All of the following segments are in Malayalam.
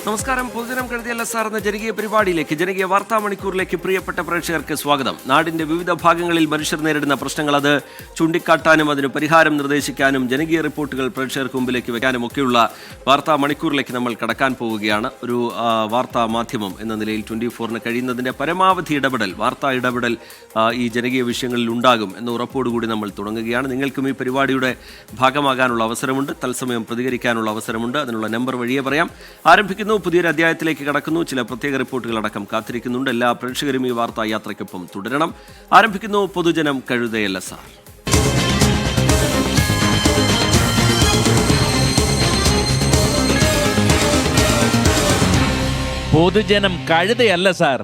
നമസ്കാരം. പൊതുജനം കരുതിയല്ല സാർ എന്ന ജനകീയ പരിപാടിയിലേക്ക്, ജനകീയ വാർത്താ മണിക്കൂറിലേക്ക് പ്രിയപ്പെട്ട പ്രേക്ഷകർക്ക് സ്വാഗതം. നാടിന്റെ വിവിധ ഭാഗങ്ങളിൽ മനുഷ്യർ നേരിടുന്ന പ്രശ്നങ്ങൾ അത് ചൂണ്ടിക്കാട്ടാനും അതിന് പരിഹാരം നിർദ്ദേശിക്കാനും ജനകീയ റിപ്പോർട്ടുകൾ പ്രേക്ഷകർക്ക് മുമ്പിലേക്ക് വെക്കാനും ഒക്കെയുള്ള വാർത്താ മണിക്കൂറിലേക്ക് നമ്മൾ കടക്കാൻ പോവുകയാണ്. ഒരു വാർത്താ മാധ്യമം എന്ന നിലയിൽ 24-ന് കഴിയുന്നതിന്റെ പരമാവധി ഇടപെടൽ, വാർത്താ ഇടപെടൽ ഈ ജനകീയ വിഷയങ്ങളിൽ ഉണ്ടാകും എന്ന ഉറപ്പോടുകൂടി നമ്മൾ തുടങ്ങുകയാണ്. നിങ്ങൾക്കും ഈ പരിപാടിയുടെ ഭാഗമാകാനുള്ള അവസരമുണ്ട്, തത്സമയം പ്രതികരിക്കാനുള്ള അവസരമുണ്ട്. അതിനുള്ള നമ്പർ വഴിയെ പറയാം. ആരംഭിക്കുന്നു, പുതിയൊരു അധ്യായത്തിലേക്ക് കടക്കുന്നു. ചില പ്രത്യേക റിപ്പോർട്ടുകളടക്കം കാത്തിരിക്കുന്നുണ്ട്. എല്ലാ പ്രേക്ഷകരും ഈ വാർത്താ യാത്രയ്ക്കൊപ്പം തുടരണം. ആരംഭിക്കുന്നു പൊതുജനം കഴുതയല്ല സാർ. പൊതുജനം കഴുതയല്ല സാർ.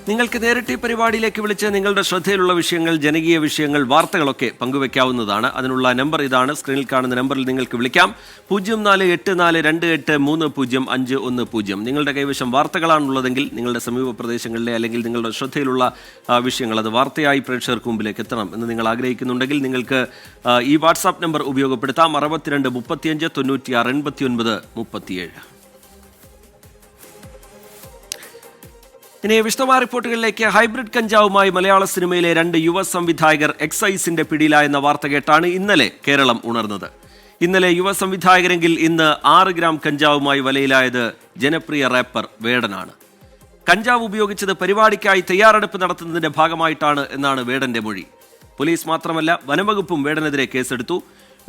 നിങ്ങൾക്ക് നേരിട്ട് ഈ പരിപാടിയിലേക്ക് വിളിച്ച് നിങ്ങളുടെ ശ്രദ്ധയിലുള്ള വിഷയങ്ങൾ, ജനകീയ വിഷയങ്ങൾ, വാർത്തകളൊക്കെ പങ്കുവെക്കാവുന്നതാണ്. അതിനുള്ള നമ്പർ ഇതാണ്. സ്ക്രീനിൽ കാണുന്ന നമ്പറിൽ നിങ്ങൾക്ക് വിളിക്കാം. 048428300510. നിങ്ങളുടെ കൈവശം വാർത്തകളാണുള്ളതെങ്കിൽ നിങ്ങളുടെ സമീപ പ്രദേശങ്ങളിലെ അല്ലെങ്കിൽ നിങ്ങളുടെ ശ്രദ്ധയിലുള്ള വിഷയങ്ങൾ അത് വാർത്തയായി പ്രേക്ഷകർക്ക് മുമ്പിലേക്ക് എത്തണം എന്ന് നിങ്ങൾ ആഗ്രഹിക്കുന്നുണ്ടെങ്കിൽ നിങ്ങൾക്ക് ഈ വാട്സാപ്പ് നമ്പർ ഉപയോഗപ്പെടുത്താം. 62 35 96 89 37. ഇനി വിശദമായ റിപ്പോർട്ടുകളിലേക്ക്. ഹൈബ്രിഡ് കഞ്ചാവുമായി മലയാള സിനിമയിലെ 2 യുവ സംവിധായകർ എക്സൈസിന്റെ പിടിയിലായെന്ന വാർത്ത കേട്ടാണ് ഇന്നലെ കേരളം ഉണർന്നത്. ഇന്നലെ യുവ സംവിധായകരെങ്കിൽ ഇന്ന് 6 ഗ്രാം കഞ്ചാവുമായി വലയിലായത് ജനപ്രിയ റാപ്പർ വേടനാണ്. കഞ്ചാവ് ഉപയോഗിച്ചത് പരിപാടിക്കായി തയ്യാറെടുപ്പ് നടത്തുന്നതിന്റെ ഭാഗമായിട്ടാണ് എന്നാണ് വേടന്റെ മൊഴി. പോലീസ് മാത്രമല്ല, വനംവകുപ്പും വേടനെതിരെ കേസെടുത്തു.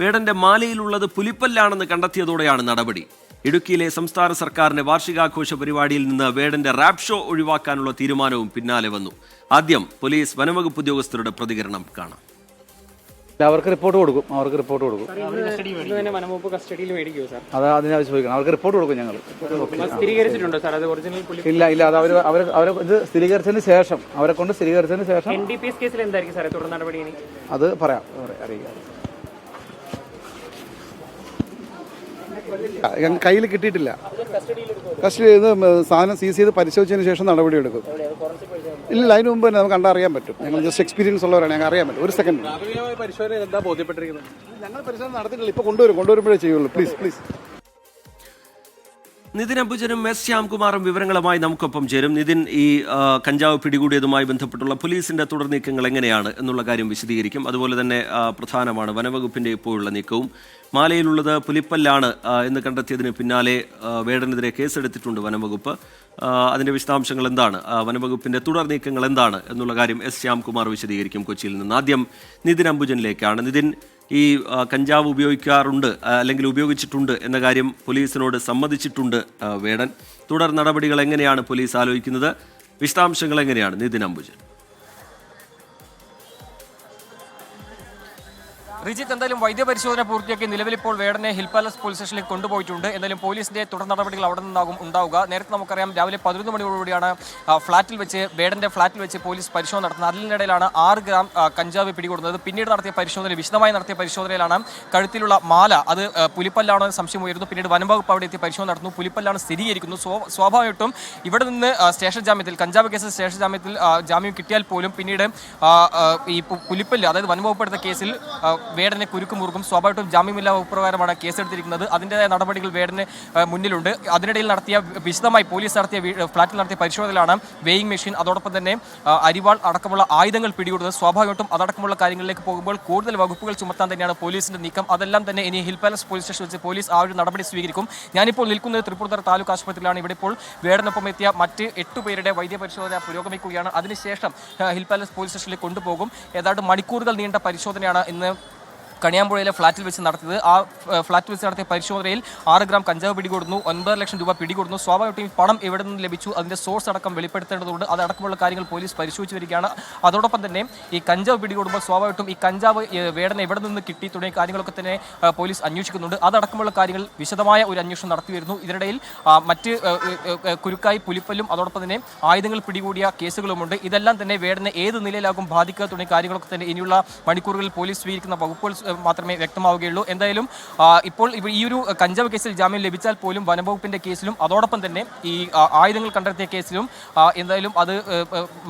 വേടന്റെ മാലയിലുള്ളത് പുലിപ്പല്ലാണെന്ന് കണ്ടെത്തിയതോടെയാണ് നടപടി. ഇടുക്കിയിലെ സംസ്ഥാന സർക്കാരിന്റെ വാർഷികാഘോഷ പരിപാടിയിൽ നിന്ന് വേടന്റെ റാപ്പ് ഷോ ഒഴിവാക്കാനുള്ള തീരുമാനവും പിന്നാലെ വന്നു. ആദ്യം പോലീസ് വനംവകുപ്പ് ഉദ്യോഗസ്ഥരുടെ പ്രതികരണം കാണാം. അവർക്ക് റിപ്പോർട്ട് കൊടുക്കും. അത് അതിനാവശ്യം ചോദിക്കണം. അവർക്ക് റിപ്പോർട്ട് കൊടുക്കും. ഞങ്ങൾ ഇല്ല അത് അവർ ഇത് സ്ഥിരീകരിച്ചതിന് ശേഷം, അവരെ കൊണ്ട് സ്ഥിരീകരിച്ചതിന് ശേഷം അത് പറയാം, അറിയിക്കാം. കയ്യിൽ കിട്ടിയിട്ടില്ല. കസ്റ്റഡി ചെയ്ത് സാധനം സീസ് ചെയ്ത് പരിശോധിച്ചതിന് ശേഷം നടപടിയെടുക്കും. ഇല്ല, അതിന് മുമ്പ് തന്നെ നമുക്ക് കണ്ടറിയാൻ പറ്റും. ഞങ്ങൾ ജസ്റ്റ് എക്സ്പീരിയൻസ് ഉള്ളവരാണ്, ഞങ്ങൾക്ക് അറിയാൻ പറ്റും. ഒരു സെക്കൻഡ്. ഞങ്ങൾ പരിശോധന നടത്തിയിട്ടില്ല. ഇപ്പോൾ കൊണ്ടുവരുമ്പോഴേ ചെയ്യുള്ളൂ. പ്ലീസ്. നിതിൻ അംബുജനും എസ് ശ്യാംകുമാറും വിവരങ്ങളുമായി നമുക്കൊപ്പം ചേരും. നിതിൻ, ഈ കഞ്ചാവ് പിടികൂടിയതുമായി ബന്ധപ്പെട്ടുള്ള പോലീസിന്റെ തുടർ നീക്കങ്ങൾ എങ്ങനെയാണ് എന്നുള്ള കാര്യം വിശദീകരിക്കും. അതുപോലെ തന്നെ പ്രധാനമാണ് വനവകുപ്പിന്റെ ഇപ്പോഴുള്ള നീക്കവും. മാലയിലുള്ളത് പുലിപ്പല്ലാണ് എന്ന് കണ്ടെത്തിയതിന് പിന്നാലെ വേടനെതിരെ കേസെടുത്തിട്ടുണ്ട് വനംവകുപ്പ്. അതിന്റെ വിശദാംശങ്ങൾ എന്താണ്, വനംവകുപ്പിന്റെ തുടർ നീക്കങ്ങൾ എന്താണ് എന്നുള്ള കാര്യം എസ് ശ്യാംകുമാർ വിശദീകരിക്കും കൊച്ചിയിൽ നിന്ന്. ആദ്യം നിതിൻ അംബുജനിലേക്കാണ്. നിതിൻ, ഈ കഞ്ചാവ് ഉപയോഗിക്കാറുണ്ട് അല്ലെങ്കിൽ ഉപയോഗിച്ചിട്ടുണ്ട് എന്ന കാര്യം പോലീസിനോട് സമ്മതിച്ചിട്ടുണ്ട് വേടൻ. തുടർ നടപടികൾ എങ്ങനെയാണ് പോലീസ് ആലോചിക്കുന്നത്? വിശദാംശങ്ങൾ എങ്ങനെയാണ് നിതിൻ അംബുജൻ? റിജിത്ത്, എന്തായാലും വൈദ്യപരിശോധന പൂർത്തിയാക്കി നിലവിലിപ്പോൾ വേടനെ ഹിൽ പാലസ് പോലീസ് സ്റ്റേഷനിലേക്ക് കൊണ്ടുപോയിട്ടുണ്ട്. എന്തായാലും പോലീസിന്റെ തുടർ നടപടികൾ അവിടെ നിന്നാകും ഉണ്ടാവുക. നേരത്തെ നമുക്കറിയാം, രാവിലെ 11 മണിയോടുകൂടിയാണ് വേടന്റെ ഫ്ളാറ്റിൽ വെച്ച് പോലീസ് പരിശോധന നടത്തുന്നത്. അതിനിടയിലാണ് 6 ഗ്രാം കഞ്ചാവ് പിടികൂടുന്നത്. പിന്നീട് വിശദമായി നടത്തിയ പരിശോധനയിലാണ് കഴുത്തിലുള്ള മാല അത് പുലിപ്പല്ലാണോ എന്ന് സംശയം ഉയരുന്നു. പിന്നീട് വനംവകുപ്പ് അവിടെ എത്തി പരിശോധന നടത്തുന്നു. പുലിപ്പല്ലാണ് സ്ഥിരീകരിക്കുന്നു. സ്വാഭാവികമായിട്ടും ഇവിടെ നിന്ന് സ്റ്റേഷൻ ജാമ്യത്തിൽ, കഞ്ചാവ് കേസിൽ സ്റ്റേഷൻ ജാമ്യത്തിൽ ജാമ്യം കിട്ടിയാൽ പോലും പിന്നീട് ഈ പുലിപ്പല്ല്, അതായത് വനംവകുപ്പ് എടുത്ത കേസിൽ വേടനെ കുരുക്കുമുറുക്കും. സ്വാഭാവികമായിട്ടും ജാമ്യമില്ലാ വകുപ്പ് പ്രകാരമാണ് കേസെടുത്തിരിക്കുന്നത്. അതിൻ്റെതായ നടപടികൾ വേടന് മുന്നിലുണ്ട്. അതിനിടയിൽ പോലീസ് ഫ്ളാറ്റിൽ നടത്തിയ പരിശോധനയിലാണ് വെയിങ് മെഷീൻ, അതോടൊപ്പം തന്നെ അരിവാൾ അടക്കമുള്ള ആയുധങ്ങൾ പിടികൂടുന്നത്. സ്വാഭാവികമായിട്ടും അതടക്കമുള്ള കാര്യങ്ങളിലേക്ക് പോകുമ്പോൾ കൂടുതൽ വകുപ്പുകൾ ചുമത്താൻ തന്നെയാണ് പോലീസിന്റെ നീക്കം. അതെല്ലാം തന്നെ ഇനി ഹിൽ പാലസ് പോലീസ് സ്റ്റേഷൻ വെച്ച് പോലീസ് ആ ഒരു നടപടി സ്വീകരിക്കും. ഞാനിപ്പോൾ നിൽക്കുന്നത് തൃപ്പൂണിത്തുറ താലൂക്ക് ആശുപത്രിയിലാണ്. ഇവിടെ ഇപ്പോൾ വേടനൊപ്പം എത്തിയ മറ്റ് 8 പേരുടെ വൈദ്യപരിശോധന പുരോഗമിക്കുകയാണ്. അതിനുശേഷം ഹിൽ പാലസ് പോലീസ് സ്റ്റേഷനിലേക്ക് കൊണ്ടുപോകും. ഏതാണ്ട് മണിക്കൂറുകൾ നീണ്ട പരിശോധനയാണ് ഇന്ന് കണിയാമ്പുഴയിലെ ഫ്ളാറ്റിൽ വെച്ച് നടത്തിയത്. ആ ഫ്ളാറ്റിൽ വെച്ച് നടത്തിയ പരിശോധനയിൽ 6 ഗ്രാം കഞ്ചാവ് പിടികൂടുന്നു, 9 ലക്ഷം രൂപ പിടികൂടുന്നു. സ്വാഭാവികമായിട്ടും ഈ പണം എവിടെ നിന്ന് ലഭിച്ചു, അതിൻ്റെ സോഴ്സ് അടക്കം വെളിപ്പെടുത്തേണ്ടതുണ്ട്. അതടക്കമുള്ള കാര്യങ്ങൾ പോലീസ് പരിശോധിച്ച് വരികയാണ്. അതോടൊപ്പം തന്നെ ഈ കഞ്ചാവ് പിടികൂടുമ്പോൾ സ്വാഭാവികമായിട്ടും ഈ കഞ്ചാവ് വേടനെ എവിടെ നിന്ന് കിട്ടി തുടങ്ങിയ കാര്യങ്ങളൊക്കെ തന്നെ പോലീസ് അന്വേഷിക്കുന്നുണ്ട്. അതടക്കമുള്ള കാര്യങ്ങൾ വിശദമായ ഒരു അന്വേഷണം നടത്തി വരുന്നു. ഇതിനിടയിൽ മറ്റ് കുരുക്കായി പുലിപ്പല്ലും അതോടൊപ്പം തന്നെ ആയുധങ്ങൾ പിടികൂടിയ കേസുകളുമുണ്ട്. ഇതെല്ലാം തന്നെ വേടനെ ഏത് നിലയിലാകും ബാധിക്കുക തുടങ്ങിയ കാര്യങ്ങളൊക്കെ തന്നെ ഇനിയുള്ള മണിക്കൂറുകളിൽ പോലീസ് സ്വീകരിക്കുന്ന വകുപ്പുകൾ മാത്രമേ വ്യക്തമാവുകയുള്ളൂ. എന്തായാലും ഇപ്പോൾ ഈ ഒരു കഞ്ചാവ് കേസിൽ ജാമ്യം ലഭിച്ചാൽ പോലും വനംവകുപ്പിന്റെ കേസിലും അതോടൊപ്പം തന്നെ ഈ ആയുധങ്ങൾ കണ്ടെത്തിയ കേസിലും എന്തായാലും അത്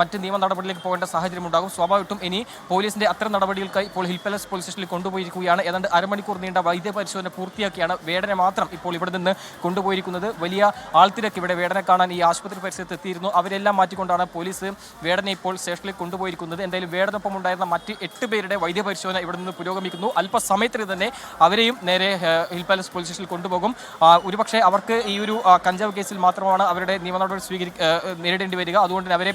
മറ്റ് നിയമ നടപടിയിലേക്ക് പോകേണ്ട സാഹചര്യം ഉണ്ടാകും. സ്വാഭാവികമായിട്ടും ഇനി പോലീസിന്റെ അത്തരം നടപടികൾക്കായി ഇപ്പോൾ ഹിൽ പാലസ് പോലീസ് സ്റ്റേഷനിൽ കൊണ്ടുപോയിരിക്കുകയാണ്. ഏതാണ്ട് അരമണിക്കൂർ നീണ്ട വൈദ്യപരിശോധന പൂർത്തിയാക്കിയാണ് വേടനെ മാത്രം ഇപ്പോൾ ഇവിടെ നിന്ന് കൊണ്ടുപോയിരിക്കുന്നത്. വലിയ ആൾത്തിരക്ക് ഇവിടെ വേടനെ കാണാൻ ഈ ആശുപത്രി പരിസരത്ത് എത്തിയിരുന്നു. അവരെല്ലാം മാറ്റിക്കൊണ്ടാണ് പോലീസ് വേടനെ ഇപ്പോൾ സ്റ്റേഷനിൽ കൊണ്ടുപോയിരിക്കുന്നത്. എന്തായാലും വേടനൊപ്പം ഉണ്ടായിരുന്ന മറ്റ് 8 പേരുടെ വൈദ്യപരിശോധന ഇവിടെ നിന്ന് പുരോഗമിക്കുന്നു. അല്പസമയത്തിന് തന്നെ അവരെയും നേരെ ഹിൽ പാലസ് പോലീസ് സ്റ്റേഷനിൽ കൊണ്ടുപോകും. ഒരുപക്ഷെ അവർക്ക് ഈ ഒരു കഞ്ചാവ് കേസിൽ മാത്രമാണ് അവരുടെ നിയമ നടപടി നേരിടേണ്ടി വരിക. അതുകൊണ്ട് തന്നെ അവരെ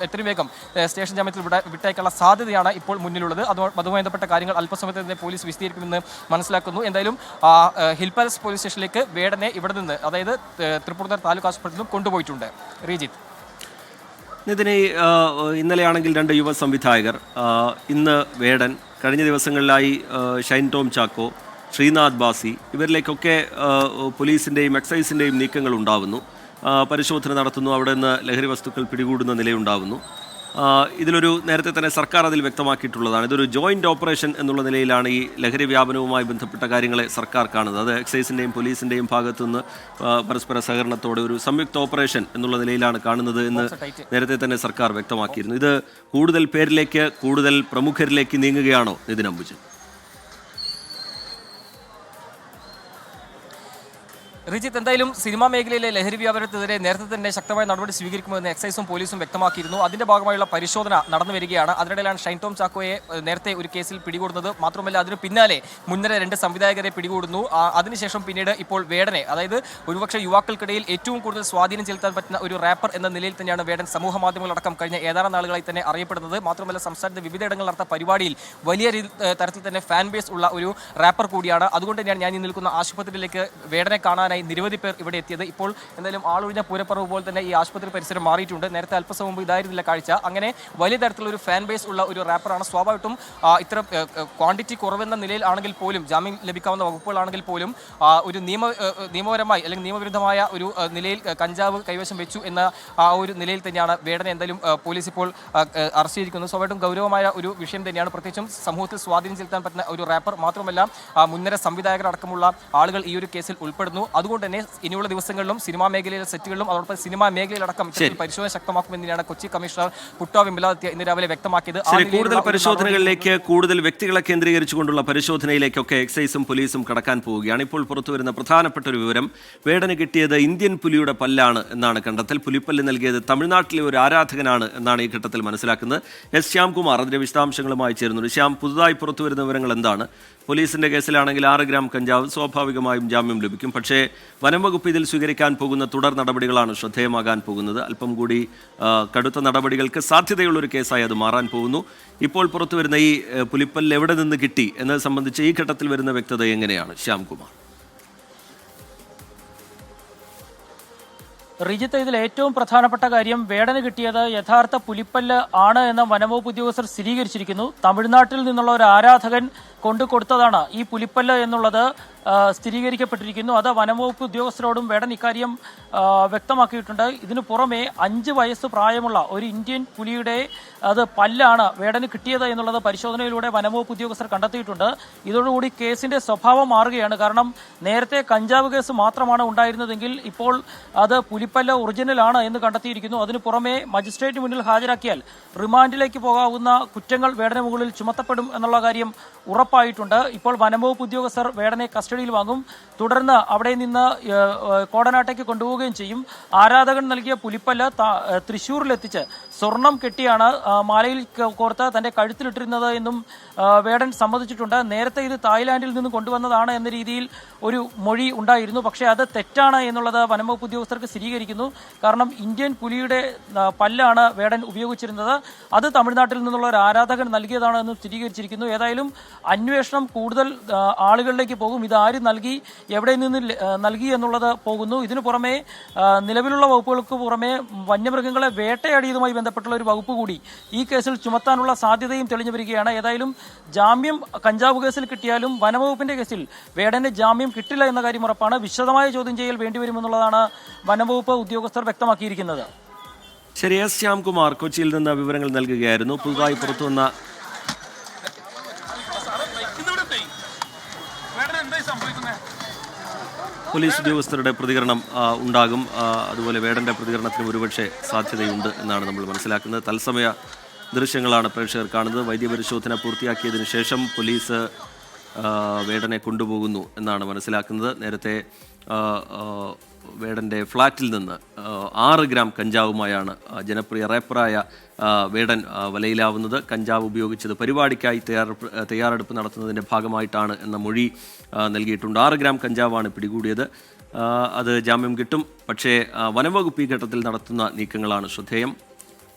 എത്രയും വേഗം സ്റ്റേഷൻ ജാമ്യത്തിൽ വിട്ടയക്കാനുള്ള സാധ്യതയാണ് ഇപ്പോൾ മുന്നിലുള്ളത്. അതുമായി ബന്ധപ്പെട്ട കാര്യങ്ങൾ അല്പസമയത്ത് തന്നെ പോലീസ് വിശദീകരിക്കുമെന്ന് മനസ്സിലാക്കുന്നു. എന്തായാലും ഹിൽ പാലസ് പോലീസ് സ്റ്റേഷനിലേക്ക് വേടനെ ഇവിടെ നിന്ന്, അതായത് തൃപ്പൂണിത്തുറ താലൂക്ക് ആശുപത്രിയിൽ നിന്നും കൊണ്ടുപോയിട്ടുണ്ട്. റീജിത്ത്, നിതിനെ, ഇന്നലെയാണെങ്കിൽ 2 യുവ സംവിധായകർ, ഇന്ന് വേടൻ, കഴിഞ്ഞ ദിവസങ്ങളിലായി ഷൈൻ ടോം ചാക്കോ, ശ്രീനാഥ് ബാസി, ഇവരിലേക്കൊക്കെ പോലീസിൻ്റെയും എക്സൈസിൻ്റെയും നീക്കങ്ങൾ ഉണ്ടാവുന്നു. പരിശോധന നടത്തുന്നു, അവിടെ നിന്ന് ലഹരി വസ്തുക്കൾ പിടികൂടുന്ന നിലയുണ്ടാവുന്നു. ഇതിലൊരു നേരത്തെ തന്നെ സർക്കാർ അതിൽ വ്യക്തമാക്കിയിട്ടുള്ളതാണ്. ഇതൊരു ജോയിൻ്റ് ഓപ്പറേഷൻ എന്നുള്ള നിലയിലാണ് ഈ ലഹരി വ്യാപനവുമായി ബന്ധപ്പെട്ട കാര്യങ്ങളെ സർക്കാർ കാണുന്നത്. അത് എക്സൈസിൻ്റെയും പോലീസിൻ്റെയും ഭാഗത്തുനിന്ന് പരസ്പര സഹകരണത്തോടെ ഒരു സംയുക്ത ഓപ്പറേഷൻ എന്നുള്ള നിലയിലാണ് കാണുന്നത് എന്ന് നേരത്തെ തന്നെ സർക്കാർ വ്യക്തമാക്കിയിരുന്നു. ഇത് കൂടുതൽ പേരിലേക്ക്, കൂടുതൽ പ്രമുഖരിലേക്ക് നീങ്ങുകയാണോ നിതിൻ അംബുജൻ? റിജിത്ത്, എന്തായാലും സിനിമാ മേഖലയിലെ ലഹരി വ്യാപാരത്തിനെതിരെ നേരത്തെ തന്നെ ശക്തമായ നടപടി സ്വീകരിക്കുമെന്ന് എക്സൈസും പോലീസും വ്യക്തമാക്കിയിരുന്നു. അതിന്റെ ഭാഗമായുള്ള പരിശോധന നടന്നു വരികയാണ്. അതിനിടയിലാണ് ഷൈൻ ടോം ചാക്കോയെ നേരത്തെ ഒരു കേസിൽ പിടികൂടുന്നത്. മാത്രമല്ല അതിന് പിന്നാലെ മുൻനിര 2 സംവിധായകരെ പിടികൂടുന്നു. അതിനുശേഷം പിന്നീട് ഇപ്പോൾ വേടനെ, അതായത് ഒരുപക്ഷെ യുവാക്കൾക്കിടയിൽ ഏറ്റവും കൂടുതൽ സ്വാധീനം ചെലുത്താൻ പറ്റുന്ന ഒരു റാപ്പർ എന്ന നിലയിൽ തന്നെയാണ് വേടൻ സമൂഹ മാധ്യമങ്ങളടക്കം കഴിഞ്ഞ ഏതാനും നാളുകളായി തന്നെ അറിയപ്പെടുന്നത്. മാത്രമല്ല സംസ്ഥാനത്തെ വിവിധയിടങ്ങളിൽ നടത്ത പരിപാടിയിൽ വലിയ തരത്തിൽ തന്നെ ഫാൻ ബേസ് ഉള്ള ഒരു റാപ്പർ കൂടിയാണ്. അതുകൊണ്ട് തന്നെയാണ് ഞാൻ ഈ നിൽക്കുന്ന ആശുപത്രിയിലേക്ക് വേടനെ കാണാനായി നിരവധി പേർ ഇവിടെ എത്തിയത്. ഇപ്പോൾ എന്തായാലും ആളൊഴിഞ്ഞ പൂരപ്പറവ് പോലെ തന്നെ ഈ ആശുപത്രി പരിസരം മാറിയിട്ടുണ്ട്. നേരത്തെ അല്പസം മുമ്പ് ഇതായിരുന്നില്ല കാഴ്ച. അങ്ങനെ വലിയ തരത്തിലുള്ള ഒരു ഫാൻ ബേസ് ഉള്ള ഒരു റാപ്പറാണ്. സ്വാഭാവികമായിട്ടും ഇത്ര ക്വാണ്ടിറ്റി കുറവെന്ന നിലയിൽ ആണെങ്കിൽ പോലും, ജാമ്യം ലഭിക്കാവുന്ന വകുപ്പുകളാണെങ്കിൽ പോലും ഒരു നിയമപരമായി അല്ലെങ്കിൽ നിയമവിരുദ്ധമായ ഒരു നിലയിൽ കഞ്ചാവ് കൈവശം വെച്ചു എന്ന ആ ഒരു നിലയിൽ തന്നെയാണ് വേടനെ എന്തായാലും പോലീസ് ഇപ്പോൾ അറസ്റ്റ് ചെയ്തിരിക്കുന്നത്. സ്വാഭാവികമായിട്ടും ഗൗരവമായ ഒരു വിഷയം തന്നെയാണ്. പ്രത്യേകിച്ചും സമൂഹത്തിൽ സ്വാധീനം ചെലുത്താൻ പറ്റുന്ന ഒരു റാപ്പർ, മാത്രമല്ല മുൻനിര സംവിധായകരടക്കമുള്ള ആളുകൾ ഈ ഒരു കേസിൽ ഉൾപ്പെടുന്നു. അതുകൊണ്ട് തന്നെ ഇനിയുള്ള ദിവസങ്ങളിലും സിനിമാ മേഖലയിലെ സെറ്റുകളിലും അതോടൊപ്പം സിനിമാ മേഖലയിലടക്കം പരിശോധന ശക്തമാക്കുമെന്നാണ് കൊച്ചി കമ്മീഷണർ പുട്ടോ വെമ്പിലാദത്യ ഇന്ന് രാവിലെ വ്യക്തമാക്കിയത്. കൂടുതൽ പരിശോധനകളിലേക്ക്, കൂടുതൽ വ്യക്തികളെ കേന്ദ്രീകരിച്ചുകൊണ്ടുള്ള പരിശോധനയിലേക്കൊക്കെ എക്സൈസും പോലീസും കടക്കാൻ പോവുകയാണ്. ഇപ്പോൾ പുറത്തുവരുന്ന പ്രധാനപ്പെട്ട ഒരു വിവരം, വേടന് കിട്ടിയത് ഇന്ത്യൻ പുലിയുടെ പല്ലാണ് എന്നാണ് കണ്ടെത്തൽ. പുലിപ്പല്ല് നൽകിയത് തമിഴ്നാട്ടിലെ ഒരു ആരാധകനാണ് എന്നാണ് ഈ ഘട്ടത്തിൽ മനസ്സിലാക്കുന്നത്. എസ് ശ്യാംകുമാർ അതിന്റെ വിശദാംശങ്ങളുമായി ചേരുന്നുണ്ട്. ശ്യാം, പുതുതായി പുറത്തുവരുന്ന വിവരങ്ങൾ എന്താണ്? പോലീസിന്റെ കേസിലാണെങ്കിൽ 6 ഗ്രാം കഞ്ചാവ്, സ്വാഭാവികമായും ജാമ്യം ലഭിക്കും. പക്ഷേ വനംവകുപ്പ് ഇതിൽ സ്വീകരിക്കാൻ പോകുന്ന തുടർ നടപടികളാണ് ശ്രദ്ധേയമാകാൻ പോകുന്നത്. അല്പം കൂടി കടുത്ത നടപടികൾക്ക് സാധ്യതയുള്ളൊരു കേസായി അത് മാറാൻ പോകുന്നു. ഇപ്പോൾ പുറത്തുവരുന്ന ഈ പുലിപ്പല്ല് എവിടെ നിന്ന് കിട്ടി എന്നത് സംബന്ധിച്ച് ഈ ഘട്ടത്തിൽ വരുന്ന വ്യക്തത എങ്ങനെയാണ് ശ്യാംകുമാർ? റിജിത്ത്, ഇതിൽ ഏറ്റവും പ്രധാനപ്പെട്ട കാര്യം, വേടന് കിട്ടിയത് യഥാർത്ഥ പുലിപ്പല്ല് ആണ് എന്ന് വനംവകുപ്പ് ഉദ്യോഗസ്ഥർ സ്ഥിരീകരിച്ചിരിക്കുന്നു. തമിഴ്നാട്ടിൽ നിന്നുള്ള ഒരു ആരാധകൻ കൊണ്ടുകൊടുത്തതാണ് ഈ പുലിപ്പല്ല് എന്നുള്ളത് സ്ഥിരീകരിക്കപ്പെട്ടിരിക്കുന്നു. അത് വനംവകുപ്പ് ഉദ്യോഗസ്ഥരോടും വേടൻ ഇക്കാര്യം വ്യക്തമാക്കിയിട്ടുണ്ട്. ഇതിനു പുറമെ 5 വയസ്സ് പ്രായമുള്ള ഒരു ഇന്ത്യൻ പുലിയുടെ അത് പല്ലാണ് വേടന് കിട്ടിയത് എന്നുള്ളത് പരിശോധനയിലൂടെ വനംവകുപ്പ് ഉദ്യോഗസ്ഥർ കണ്ടെത്തിയിട്ടുണ്ട്. ഇതോടുകൂടി കേസിന്റെ സ്വഭാവം മാറുകയാണ്. കാരണം നേരത്തെ കഞ്ചാവ് കേസ് മാത്രമാണ് ഉണ്ടായിരുന്നതെങ്കിൽ ഇപ്പോൾ അത് പുലിപ്പല്ല് ഒറിജിനലാണ് എന്ന് കണ്ടെത്തിയിരിക്കുന്നു. അതിനു പുറമെ മജിസ്ട്രേറ്റ് മുന്നിൽ ഹാജരാക്കിയാൽ റിമാൻഡിലേക്ക് പോകാവുന്ന കുറ്റങ്ങൾ വേടന് മുകളിൽ ചുമത്തപ്പെടും എന്നുള്ള കാര്യം ഉറപ്പായിട്ടുണ്ട്. ഇപ്പോൾ വനംവകുപ്പ് ഉദ്യോഗസ്ഥർ വേടനെ കസ്റ്റഡിയിൽ വാങ്ങും. തുടർന്ന് അവിടെ നിന്ന് കോടനാട്ടേക്ക് കൊണ്ടുപോവുകയും ചെയ്യും. ആരാധകൻ നൽകിയ പുലിപ്പല്ല് തൃശ്ശൂരിലെത്തിച്ച് സ്വർണം കെട്ടിയാണ് മാലയിൽ കോർത്ത് തന്റെ കഴുത്തിലിട്ടിരുന്നത് എന്നും വേടൻ സമ്മതിച്ചിട്ടുണ്ട്. നേരത്തെ ഇത് തായ്ലാന്റിൽ നിന്ന് കൊണ്ടുവന്നതാണ് എന്ന രീതിയിൽ ഒരു മൊഴി ഉണ്ടായിരുന്നു. പക്ഷേ അത് തെറ്റാണ് എന്നുള്ളത് വനംവകുപ്പ് ഉദ്യോഗസ്ഥർക്ക് സ്ഥിരീകരിക്കുന്നു. കാരണം ഇന്ത്യൻ പുലിയുടെ പല്ലാണ് വേടൻ ഉപയോഗിച്ചിരുന്നത്. അത് തമിഴ്നാട്ടിൽ നിന്നുള്ള ഒരു ആരാധകൻ നൽകിയതാണ് എന്നും സ്ഥിരീകരിച്ചിരിക്കുന്നു. ഏതായാലും അന്വേഷണം കൂടുതൽ ആളുകളിലേക്ക് പോകും. ഇത് ആര് നൽകി, എവിടെ നിന്ന് നൽകി എന്നുള്ളത് പോകുന്നു. ഇതിനു പുറമെ നിലവിലുള്ള വകുപ്പുകൾക്ക് പുറമെ വന്യമൃഗങ്ങളെ വേട്ടയാടിയതുമായി ബന്ധപ്പെട്ടുള്ള ഒരു വകുപ്പ് കൂടി ഈ കേസിൽ ചുമത്താനുള്ള സാധ്യതയും തെളിഞ്ഞു വരികയാണ്. ഏതായാലും ജാമ്യം കഞ്ചാവ് കേസിൽ കിട്ടിയാലും വനംവകുപ്പിന്റെ കേസിൽ വേടന് ജാമ്യം കിട്ടില്ല എന്ന കാര്യം ഉറപ്പാണ്. വിശദമായ ചോദ്യം ചെയ്യൽ വേണ്ടിവരുമെന്നുള്ളതാണ് വനംവകുപ്പ് ഉദ്യോഗസ്ഥർ വ്യക്തമാക്കിയിരിക്കുന്നത്. ശരി, എസ് ശ്യാംകുമാർ കൊച്ചിയിൽ നിന്ന് വിവരങ്ങൾ നൽകുകയായിരുന്നു. പുതുതായി പുറത്തുവന്ന പോലീസ് ഉദ്യോഗസ്ഥരുടെ പ്രതികരണം ഉണ്ടാകും. അതുപോലെ വേടൻ്റെ പ്രതികരണത്തിന് ഒരുപക്ഷെ സാധ്യതയുണ്ട് എന്നാണ് നമ്മൾ മനസ്സിലാക്കുന്നത്. തത്സമയ ദൃശ്യങ്ങളാണ് പ്രേക്ഷകർ കാണുന്നത്. വൈദ്യപരിശോധന പൂർത്തിയാക്കിയതിനു ശേഷം പോലീസ് വേടനെ കൊണ്ടുപോകുന്നു എന്നാണ് മനസ്സിലാക്കുന്നത്. നേരത്തെ വേടൻ്റെ ഫ്ളാറ്റിൽ നിന്ന് 6 ഗ്രാം കഞ്ചാവുമായാണ് ജനപ്രിയ റാപ്പറായ വേടൻ വലയിലാവുന്നത്. കഞ്ചാവ് ഉപയോഗിച്ചത് പരിപാടിക്കായി തയ്യാറെടുപ്പ് നടത്തുന്നതിൻ്റെ ഭാഗമായിട്ടാണ് എന്ന മൊഴി നൽകിയിട്ടുണ്ട്. 6 ഗ്രാം കഞ്ചാവാണ് പിടികൂടിയത്. അത് ജാമ്യം കിട്ടും. പക്ഷേ വനംവകുപ്പ് ഈ ഘട്ടത്തിൽ നടത്തുന്ന നീക്കങ്ങളാണ് ശ്രദ്ധേയം.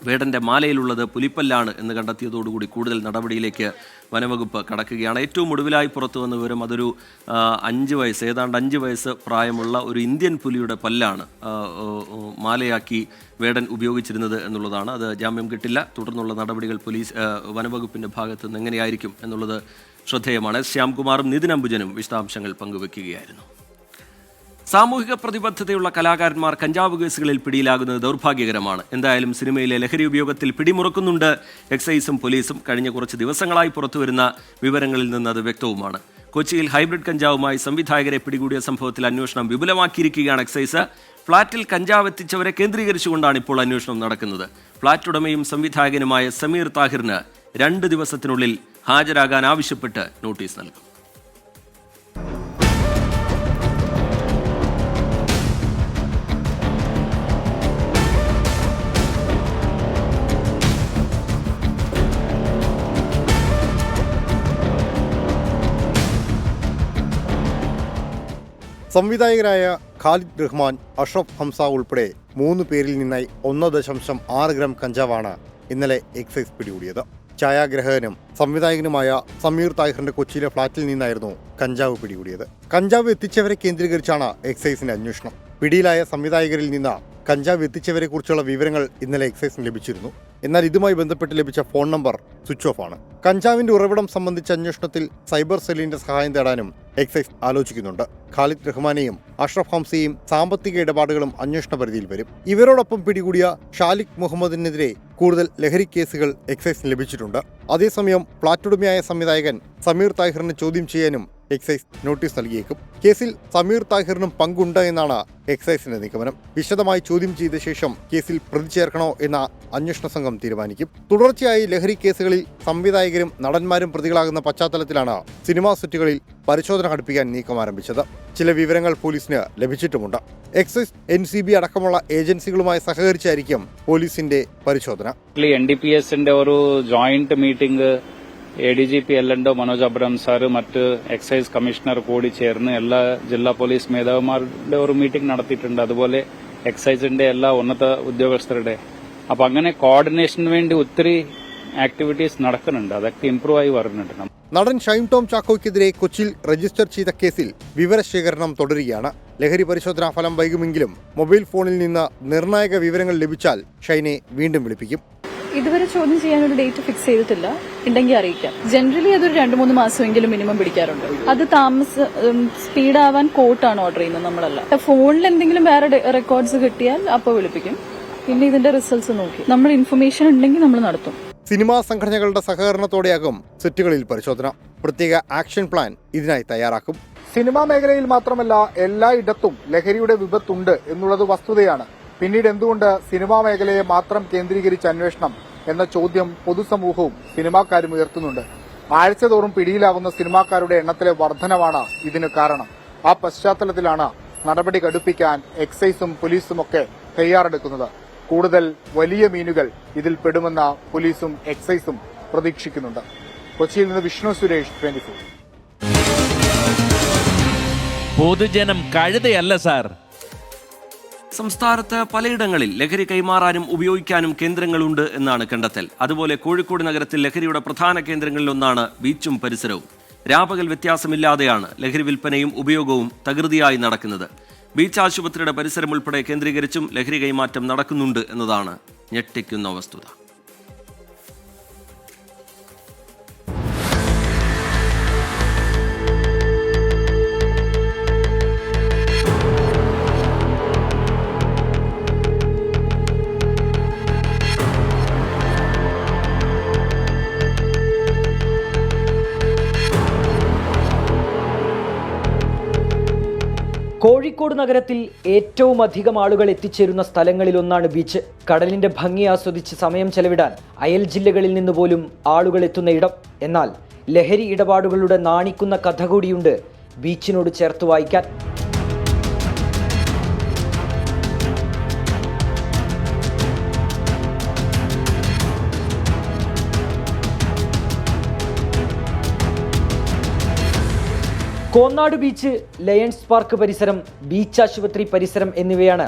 വേടൻ്റെ മാലയിലുള്ളത് പുലിപ്പല്ലാണ് എന്ന് കണ്ടെത്തിയതോടുകൂടി കൂടുതൽ നടപടിയിലേക്ക് വനംവകുപ്പ് കടക്കുകയാണ്. ഏറ്റവും ഒടുവിലായി പുറത്തു വന്ന വിവരം അതൊരു 5 വയസ്സ്, ഏതാണ്ട് 5 വയസ്സ് പ്രായമുള്ള ഒരു ഇന്ത്യൻ പുലിയുടെ പല്ലാണ് മാലയാക്കി വേടൻ ഉപയോഗിച്ചിരുന്നത് എന്നുള്ളതാണ്. അത് ജാമ്യം കിട്ടില്ല. തുടർന്നുള്ള നടപടികൾ വനംവകുപ്പിൻ്റെ ഭാഗത്ത് നിന്ന് എങ്ങനെയായിരിക്കും എന്നുള്ളത് ശ്രദ്ധേയമാണ്. ശ്യാംകുമാറും നിതിൻ അംബുജനും വിശദാംശങ്ങൾ പങ്കുവെക്കുകയായിരുന്നു. സാമൂഹിക പ്രതിബദ്ധതയുള്ള കലാകാരന്മാർ കഞ്ചാവ് കേസുകളിൽ പിടിയിലാകുന്നത് ദൗർഭാഗ്യകരമാണ്. എന്തായാലും സിനിമയിലെ ലഹരി ഉപയോഗത്തിൽ പിടിമുറക്കുന്നുണ്ട് എക്സൈസും പോലീസും. കഴിഞ്ഞ കുറച്ച് ദിവസങ്ങളായി പുറത്തുവരുന്ന വിവരങ്ങളിൽ നിന്ന് അത് വ്യക്തവുമാണ്. കൊച്ചിയിൽ ഹൈബ്രിഡ് കഞ്ചാവുമായി സംവിധായകരെ പിടികൂടിയ സംഭവത്തിൽ അന്വേഷണം വിപുലമാക്കിയിരിക്കുകയാണ് എക്സൈസ്. ഫ്ളാറ്റിൽ കഞ്ചാവ് എത്തിച്ചവരെ കേന്ദ്രീകരിച്ചുകൊണ്ടാണ് ഇപ്പോൾ അന്വേഷണം നടക്കുന്നത്. ഫ്ളാറ്റ് ഉടമയും സംവിധായകനുമായ സമീർ താഹിറിന് 2 ദിവസത്തിനുള്ളിൽ ഹാജരാകാൻ ആവശ്യപ്പെട്ട് നോട്ടീസ് നൽകും. സംവിധായകരായ ഖാലിദ് റഹ്മാൻ, അഷ്റഫ് ഹംസ ഉൾപ്പെടെ 3 പേരിൽ നിന്നായി 1.6 ഗ്രാം കഞ്ചാവാണ് ഇന്നലെ എക്സൈസ് പിടികൂടിയത്. ഛായാഗ്രഹകനും സംവിധായകനുമായ സമീർ താഹിറിന്റെ കൊച്ചിയിലെ ഫ്ളാറ്റിൽ നിന്നായിരുന്നു കഞ്ചാവ് പിടികൂടിയത്. കഞ്ചാവ് എത്തിച്ചവരെ കേന്ദ്രീകരിച്ചാണ് എക്സൈസിന്റെ അന്വേഷണം. പിടിയിലായ സംവിധായകരിൽ നിന്ന് കഞ്ചാവ് എത്തിച്ചവരെ കുറിച്ചുള്ള വിവരങ്ങൾ ഇന്നലെ എക്സൈസിന് ലഭിച്ചിരുന്നു. എന്നാൽ ഇതുമായി ബന്ധപ്പെട്ട് ലഭിച്ച ഫോൺ നമ്പർ സ്വിച്ച് ഓഫ് ആണ്. കഞ്ചാവിന്റെ ഉറവിടം സംബന്ധിച്ച അന്വേഷണത്തിൽ സൈബർ സെല്ലിന്റെ സഹായം തേടാനും എക്സൈസ് ആലോചിക്കുന്നുണ്ട്. ഖാലിദ് റഹ്മാനെയും അഷ്റഫ് ഹംസയെയും സാമ്പത്തിക ഇടപാടുകളും അന്വേഷണ പരിധിയിൽ വരും. ഇവരോടൊപ്പം പിടികൂടിയ ഷാലിഖ് മുഹമ്മദിനെതിരെ കൂടുതൽ ലഹരി കേസുകൾ എക്സൈസിന് ലഭിച്ചിട്ടുണ്ട്. അതേസമയം ഫ്ളാറ്റുടമയായ സംവിധായകൻ സമീർ താഹിറിനെ ചോദ്യം ചെയ്യാനും എക്സൈസ് നോട്ടീസ് നൽകിയേക്കും. കേസിൽ സമീർ താഹിറിനും പങ്കുണ്ട് എന്നാണ് എക്സൈസിന്റെ നിഗമനം. വിശദമായി ചോദ്യം ചെയ്ത ശേഷം കേസിൽ പ്രതി ചേർക്കണോ എന്ന അന്വേഷണ സംഘം തീരുമാനിക്കും. തുടർച്ചയായി ലഹരി കേസുകളിൽ സംവിധായകരും നടന്മാരും പ്രതികളാകുന്ന പശ്ചാത്തലത്തിലാണ് സിനിമാ സെറ്റുകളിൽ പരിശോധന ഘടിപ്പിക്കാൻ നീക്കം ആരംഭിച്ചത്. ചില വിവരങ്ങൾ പോലീസിന് ലഭിച്ചിട്ടുമുണ്ട്. എക്സൈസ്, NCB അടക്കമുള്ള ഏജൻസികളുമായി സഹകരിച്ചായിരിക്കും പോലീസിന്റെ പരിശോധന. NDPSന്റെ ഒരു ജോയിന്റ് മീറ്റിംഗ് ADGP എല്ലൻഡോ മനോജ് അബ്രഹാം സാറ് മറ്റ് എക്സൈസ് കമ്മീഷണർ കൂടി ചേർന്ന് എല്ലാ ജില്ലാ പോലീസ് മേധാവിമാരുടെ ഒരു മീറ്റിംഗ് നടത്തിയിട്ടുണ്ട്. അതുപോലെ എക്സൈസിന്റെ എല്ലാ ഉന്നത ഉദ്യോഗസ്ഥരുടെ. അപ്പൊ അങ്ങനെ കോർഡിനേഷന് വേണ്ടി ഒത്തിരി ആക്ടിവിറ്റീസ് നടക്കുന്നുണ്ട്. അതൊക്കെ ഇംപ്രൂവ് ആയി വരുന്നുണ്ട്. നടൻ ഷൈൻ ടോം ചാക്കോയ്ക്കെതിരെ കൊച്ചിയിൽ രജിസ്റ്റർ ചെയ്ത കേസിൽ വിവരശേഖരണം തുടരുകയാണ്. ലഹരി പരിശോധനാ ഫലം വൈകുമെങ്കിലും മൊബൈൽ ഫോണിൽ നിന്ന് നിർണായക വിവരങ്ങൾ ലഭിച്ചാൽ ഷൈനെ വീണ്ടും വിളിപ്പിക്കും. ഇതുവരെ ചോദ്യം ചെയ്യാനൊരു ഡേറ്റ് ഫിക്സ് ചെയ്തിട്ടില്ല. ഉണ്ടെങ്കിൽ അറിയിക്കാം. ജനറലി അതൊരു 2-3 മാസമെങ്കിലും മിനിമം പിടിക്കാറുണ്ട്. അത് സ്പീഡാവാൻ കോർട്ടാണ് ഓർഡർ ചെയ്യുന്നത്, നമ്മളല്ല. ഫോണിൽ എന്തെങ്കിലും വേറെ റെക്കോർഡ്സ് കിട്ടിയാൽ അപ്പോൾ വിളിപ്പിക്കും. പിന്നെ ഇതിന്റെ റിസൾട്ട്സ് നോക്കി നമ്മൾ ഇൻഫർമേഷൻ ഉണ്ടെങ്കിൽ നമ്മൾ നടത്തും. സിനിമാ സംഘടനകളുടെ സഹകരണത്തോടെയാകും സെറ്റുകളിൽ പരിശോധന. പ്രത്യേക ആക്ഷൻ പ്ലാൻ ഇതിനായി തയ്യാറാക്കും. സിനിമാ മേഖലയിൽ മാത്രമല്ല എല്ലായിടത്തും ലഹരിയുടെ വിപത്തുണ്ട് എന്നുള്ളത് വസ്തുതയാണ്. പിന്നീട് എന്തുകൊണ്ട് സിനിമാ മേഖലയെ മാത്രം കേന്ദ്രീകരിച്ച് അന്വേഷണം എന്ന ചോദ്യം പൊതുസമൂഹവും സിനിമാക്കാരും ഉയർത്തുന്നുണ്ട്. ആഴ്ചതോറും പിടിയിലാകുന്ന സിനിമാക്കാരുടെ എണ്ണത്തിലെ വർധനവാണ് ഇതിന് കാരണം. ആ പശ്ചാത്തലത്തിലാണ് നടപടി കടുപ്പിക്കാൻ എക്സൈസും പോലീസുമൊക്കെ തയ്യാറെടുക്കുന്നത്. കൂടുതൽ വലിയ മീനുകൾ ഇതിൽ പെടുമെന്ന പോലീസും എക്സൈസും പ്രതീക്ഷിക്കുന്നുണ്ട്. കൊച്ചിയിൽ നിന്ന് വിഷ്ണു സുരേഷ്, 24. പൊതുജനം കഴുതയല്ല സാർ. സംസ്ഥാനത്ത് പലയിടങ്ങളിൽ ലഹരി കൈമാറാനും ഉപയോഗിക്കാനും കേന്ദ്രങ്ങളുണ്ട് എന്നാണ് കണ്ടെത്തൽ. അതുപോലെ കോഴിക്കോട് നഗരത്തിൽ ലഹരിയുടെ പ്രധാന കേന്ദ്രങ്ങളിലൊന്നാണ് ബീച്ചും പരിസരവും. രാപകൽ വ്യത്യാസമില്ലാതെയാണ് ലഹരി വിൽപ്പനയും ഉപയോഗവും തകൃതിയായി നടക്കുന്നത്. ബീച്ച് ആശുപത്രിയുടെ പരിസരം ഉൾപ്പെടെ കേന്ദ്രീകരിച്ചും ലഹരി കൈമാറ്റം നടക്കുന്നുണ്ട് എന്നതാണ് ഞെട്ടിക്കുന്ന വസ്തുത. കോഴിക്കോട് കോഴിക്കോട് നഗരത്തിൽ ഏറ്റവും അധികം ആളുകൾ എത്തിച്ചേരുന്ന സ്ഥലങ്ങളിലൊന്നാണ് ബീച്ച്. കടലിന്റെ ഭംഗി ആസ്വദിച്ച് സമയം ചെലവിടാൻ അയൽ ജില്ലകളിൽ നിന്ന് പോലും ആളുകൾ എത്തുന്ന ഇടം. എന്നാൽ ലഹരി ഇടപാടുകളുടെ നാണിക്കുന്ന കഥ കൂടിയുണ്ട് ബീച്ചിനോട് ചേർത്ത് വായിക്കാൻ. കോന്നാട് ബീച്ച്, ലയൺസ് പാർക്ക് പരിസരം, ബീച്ച് ആശുപത്രി പരിസരം എന്നിവയാണ്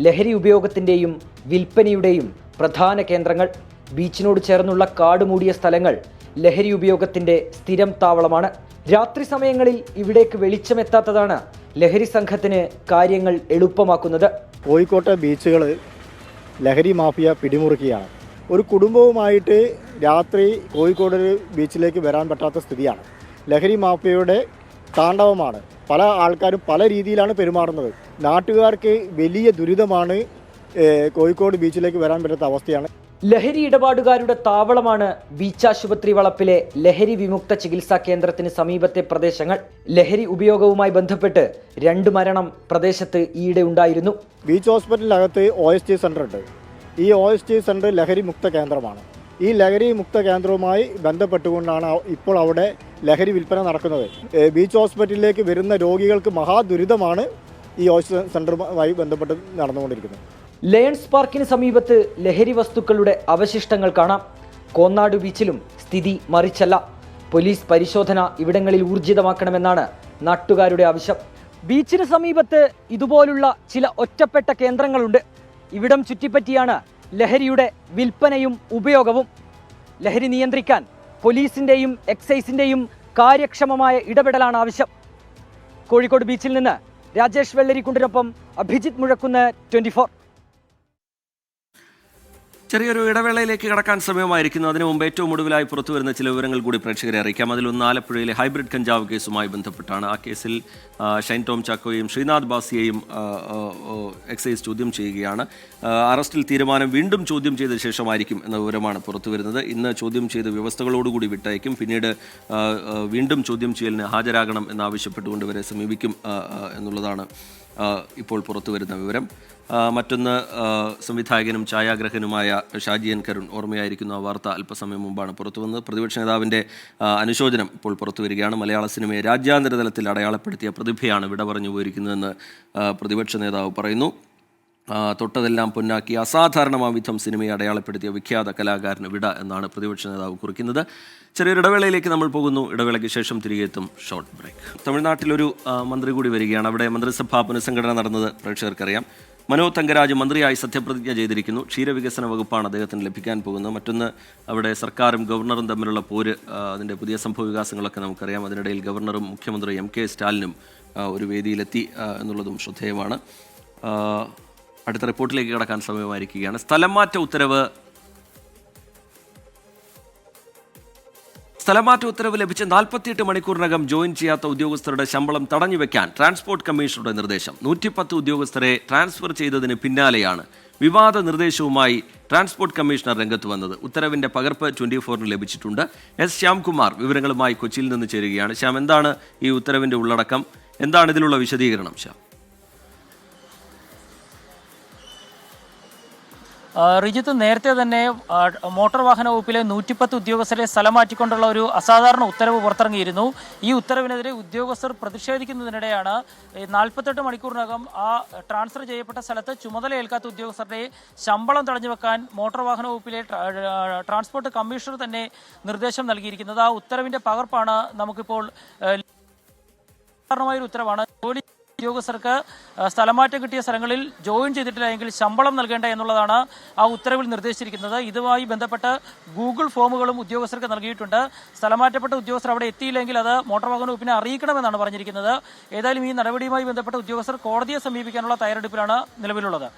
ലഹരി ഉപയോഗത്തിൻ്റെയും വിൽപ്പനയുടെയും പ്രധാന കേന്ദ്രങ്ങൾ. ബീച്ചിനോട് ചേർന്നുള്ള കാട് മൂടിയ സ്ഥലങ്ങൾ ലഹരി ഉപയോഗത്തിൻ്റെ സ്ഥിരം താവളമാണ്. രാത്രി സമയങ്ങളിൽ ഇവിടേക്ക് വെളിച്ചമെത്താത്തതാണ് ലഹരി സംഘത്തിന് കാര്യങ്ങൾ എളുപ്പമാക്കുന്നത്. കോഴിക്കോട്ടെ ബീച്ചുകൾ ലഹരി മാഫിയ പിടിമുറുക്കിയാണ്. ഒരു കുടുംബവുമായിട്ട് രാത്രി കോഴിക്കോട് ബീച്ചിലേക്ക് വരാൻ പറ്റാത്ത സ്ഥിതിയാണ്. ലഹരി മാഫിയയുടെ താണ്ഡവമാണ്. പല ആൾക്കാരും പല രീതിയിലാണ് പെരുമാറുന്നത്. നാട്ടുകാർക്ക് വലിയ ദുരിതമാണ്. കോഴിക്കോട് ബീച്ചിലേക്ക് വരാൻ പറ്റാത്ത അവസ്ഥയാണ്. ലഹരി ഇടപാടുകാരുടെ താവളമാണ് ബീച്ച് ആശുപത്രി വളപ്പിലെ ലഹരി വിമുക്ത ചികിത്സാ കേന്ദ്രത്തിന് സമീപത്തെ പ്രദേശങ്ങൾ. ലഹരി ഉപയോഗവുമായി ബന്ധപ്പെട്ട് 2 മരണം പ്രദേശത്ത് ഈയിടെ ഉണ്ടായിരുന്നു. ബീച്ച് ഹോസ്പിറ്റലിനകത്ത് OST സെൻ്റർ ഉണ്ട്. ഈ OST സെൻ്റർ ലഹരി മുക്ത കേന്ദ്രമാണ്. ഈ ലഹരി മുക്ത കേന്ദ്രവുമായി ബന്ധപ്പെട്ടുകൊണ്ടാണ് ഇപ്പോൾ അവിടെ ലഹരി വിൽപ്പന നടക്കുന്നത്. ബീച്ച് ഹോസ്പിറ്റലിലേക്ക് വരുന്ന രോഗികൾക്ക് മഹാദുരിതമാണ് ഈ OST സെൻ്ററുമായി ബന്ധപ്പെട്ട് നടന്നുകൊണ്ടിരിക്കുന്നത്. ലയൺസ് പാർക്കിന് സമീപത്ത് ലഹരി വസ്തുക്കളുടെ അവശിഷ്ടങ്ങൾ കാണാം. കോന്നാട് ബീച്ചിലും സ്ഥിതി മറിച്ചല്ല. പോലീസ് പരിശോധന ഇവിടങ്ങളിൽ ഊർജിതമാക്കണമെന്നാണ് നാട്ടുകാരുടെ ആവശ്യം. ബീച്ചിന് സമീപത്ത് ഇതുപോലുള്ള ചില ഒറ്റപ്പെട്ട കേന്ദ്രങ്ങളുണ്ട്. ഇവിടം ചുറ്റിപ്പറ്റിയാണ് ലഹരിയുടെ വിൽപ്പനയും ഉപയോഗവും. ലഹരി നിയന്ത്രിക്കാൻ പോലീസിൻ്റെയും എക്സൈസിൻ്റെയും കാര്യക്ഷമമായ ഇടപെടലാണ് ആവശ്യം. കോഴിക്കോട് ബീച്ചിൽ നിന്ന് രാജേഷ് വെള്ളരിക്കുണ്ടിനൊപ്പം അഭിജിത്ത് മുഴക്കുന്ന്, 24. ചെറിയൊരു ഇടവേളയിലേക്ക് കടക്കാൻ സമയമായിരിക്കുന്നു. അതിനു മുമ്പ് ഏറ്റവും ഒടുവിലായി പുറത്തുവരുന്ന ചില വിവരങ്ങൾ കൂടി പ്രേക്ഷകരെ അറിയിക്കാം. അതിലൊന്ന് ആലപ്പുഴയിലെ ഹൈബ്രിഡ് കഞ്ചാവ് കേസുമായി ബന്ധപ്പെട്ടാണ്. ആ കേസിൽ ഷൈൻ ടോം ചാക്കോയെയും ശ്രീനാഥ് ബാസിയെയും എക്സൈസ് ചോദ്യം ചെയ്യുകയാണ്. അറസ്റ്റിൽ തീരുമാനം വീണ്ടും ചോദ്യം ചെയ്ത ശേഷമായിരിക്കും എന്ന വിവരമാണ് പുറത്തുവരുന്നത്. ഇന്ന് ചോദ്യം ചെയ്ത് വ്യവസ്ഥകളോടുകൂടി വിട്ടയക്കും. പിന്നീട് വീണ്ടും ചോദ്യം ചെയ്യലിന് ഹാജരാകണം എന്നാവശ്യപ്പെട്ടുകൊണ്ട് ഇവരെ സമീപിക്കും എന്നുള്ളതാണ് ഇപ്പോൾ പുറത്തുവരുന്ന വിവരം. മറ്റൊന്ന്, സംവിധായകനും ഛായാഗ്രഹനുമായ ഷാജി എൻ കരുൺ, ഓർമ്മയായിരിക്കുന്നു ആ വാർത്ത അല്പസമയം മുമ്പാണ് പുറത്തുവന്നത്. പ്രതിപക്ഷ നേതാവിൻ്റെ അനുശോചനം ഇപ്പോൾ പുറത്തുവരികയാണ്. മലയാള സിനിമയെ രാജ്യാന്തര തലത്തിൽ അടയാളപ്പെടുത്തിയ പ്രതിഭയാണ് വിട പറഞ്ഞു പോയിരിക്കുന്നതെന്ന് പ്രതിപക്ഷ നേതാവ് പറയുന്നു. തൊട്ടതെല്ലാം പൊന്നാക്കി അസാധാരണമാം വിധം സിനിമയെ അടയാളപ്പെടുത്തിയ വിഖ്യാത കലാകാരന് വിട എന്നാണ് പ്രതിപക്ഷ നേതാവ് കുറിക്കുന്നത്. ചെറിയൊരു ഇടവേളയിലേക്ക് നമ്മൾ പോകുന്നു. ഇടവേളയ്ക്ക് ശേഷം തിരികെ എത്തും. Short break. തമിഴ്നാട്ടിലൊരു മന്ത്രി കൂടി വരികയാണ്. അവിടെ മന്ത്രിസഭാ പുനഃസംഘടന നടന്നത് പ്രേക്ഷകർക്കറിയാം. മനോ തങ്കരാജ് മന്ത്രിയായി സത്യപ്രതിജ്ഞ ചെയ്തിരിക്കുന്നു. ക്ഷീരവികസന വകുപ്പാണ് അദ്ദേഹത്തിന് ലഭിക്കാൻ പോകുന്നത്. മറ്റൊന്ന്, അവിടെ സർക്കാരും ഗവർണറും തമ്മിലുള്ള പോര്, അതിൻ്റെ പുതിയ സംഭവ വികാസങ്ങളൊക്കെ നമുക്കറിയാം. അതിനിടയിൽ ഗവർണറും മുഖ്യമന്ത്രി MK സ്റ്റാലിനും ഒരു വേദിയിലെത്തി എന്നുള്ളതും ശ്രദ്ധേയമാണ്. അടുത്ത റിപ്പോർട്ടിലേക്ക് കടക്കാൻ സമയമായിരിക്കുകയാണ്. സ്ഥലംമാറ്റ ഉത്തരവ് ലഭിച്ച് 48 മണിക്കൂറിനകം ജോയിൻ ചെയ്യാത്ത ഉദ്യോഗസ്ഥരുടെ ശമ്പളം തടഞ്ഞുവെക്കാൻ ട്രാൻസ്പോർട്ട് കമ്മീഷണറുടെ നിർദ്ദേശം. 110 ഉദ്യോഗസ്ഥരെ ട്രാൻസ്ഫർ ചെയ്തതിന് പിന്നാലെയാണ് വിവാദ നിർദ്ദേശവുമായി ട്രാൻസ്പോർട്ട് കമ്മീഷണർ രംഗത്ത് വന്നത്. ഉത്തരവിന്റെ പകർപ്പ് 24-ന് ലഭിച്ചിട്ടുണ്ട്. S ശ്യാംകുമാർ വിവരങ്ങളുമായി കൊച്ചിയിൽ നിന്ന് ചേരുകയാണ്. ശ്യാം, എന്താണ് ഈ ഉത്തരവിന്റെ ഉള്ളടക്കം? എന്താണ് ഇതിലുള്ള വിശദീകരണം? ശ്യാം. റിജിത്ത്, നേരത്തെ തന്നെ മോട്ടോർ വാഹന വകുപ്പിലെ 110 ഉദ്യോഗസ്ഥരെ സ്ഥലം മാറ്റിക്കൊണ്ടുള്ള ഒരു അസാധാരണ ഉത്തരവ് പുറത്തിറങ്ങിയിരുന്നു. ഈ ഉത്തരവിനെതിരെ ഉദ്യോഗസ്ഥർ പ്രതിഷേധിക്കുന്നതിനിടെയാണ് 48 മണിക്കൂറിനകം ആ ട്രാൻസ്ഫർ ചെയ്യപ്പെട്ട സ്ഥലത്ത് ചുമതലയേൽക്കാത്ത ഉദ്യോഗസ്ഥരുടെ ശമ്പളം തടഞ്ഞുവെക്കാൻ മോട്ടോർ വാഹന വകുപ്പിലെ ട്രാൻസ്പോർട്ട് കമ്മീഷണർ തന്നെ നിർദ്ദേശം നൽകിയിരിക്കുന്നത്. ആ ഉത്തരവിന്റെ പകർപ്പാണ് നമുക്കിപ്പോൾ. സാധാരണമായൊരു ഉത്തരവാണ്. ജോലി ഉദ്യോഗസ്ഥർക്ക് സ്ഥലമാറ്റം കിട്ടിയ സ്ഥലങ്ങളിൽ ജോയിൻ ചെയ്തിട്ടില്ല എങ്കിൽ ശമ്പളം നൽകേണ്ട എന്നുള്ളതാണ് ആ ഉത്തരവിൽ നിർദ്ദേശിച്ചിരിക്കുന്നത്. ഇതുമായി ബന്ധപ്പെട്ട് ഗൂഗിൾ ഫോമുകളും ഉദ്യോഗസ്ഥർക്ക് നൽകിയിട്ടുണ്ട്. സ്ഥലമാറ്റപ്പെട്ട ഉദ്യോഗസ്ഥർ അവിടെ എത്തിയില്ലെങ്കിൽ അത് മോട്ടോർ വാഹന വകുപ്പിനെ അറിയിക്കണമെന്നാണ് പറഞ്ഞിരിക്കുന്നത്. ഏതായാലും ഈ നടപടിയുമായി ബന്ധപ്പെട്ട ഉദ്യോഗസ്ഥർ കോടതിയെ സമീപിക്കാനുള്ള തയ്യാറെടുപ്പിലാണ് നിലവിലുള്ളത്.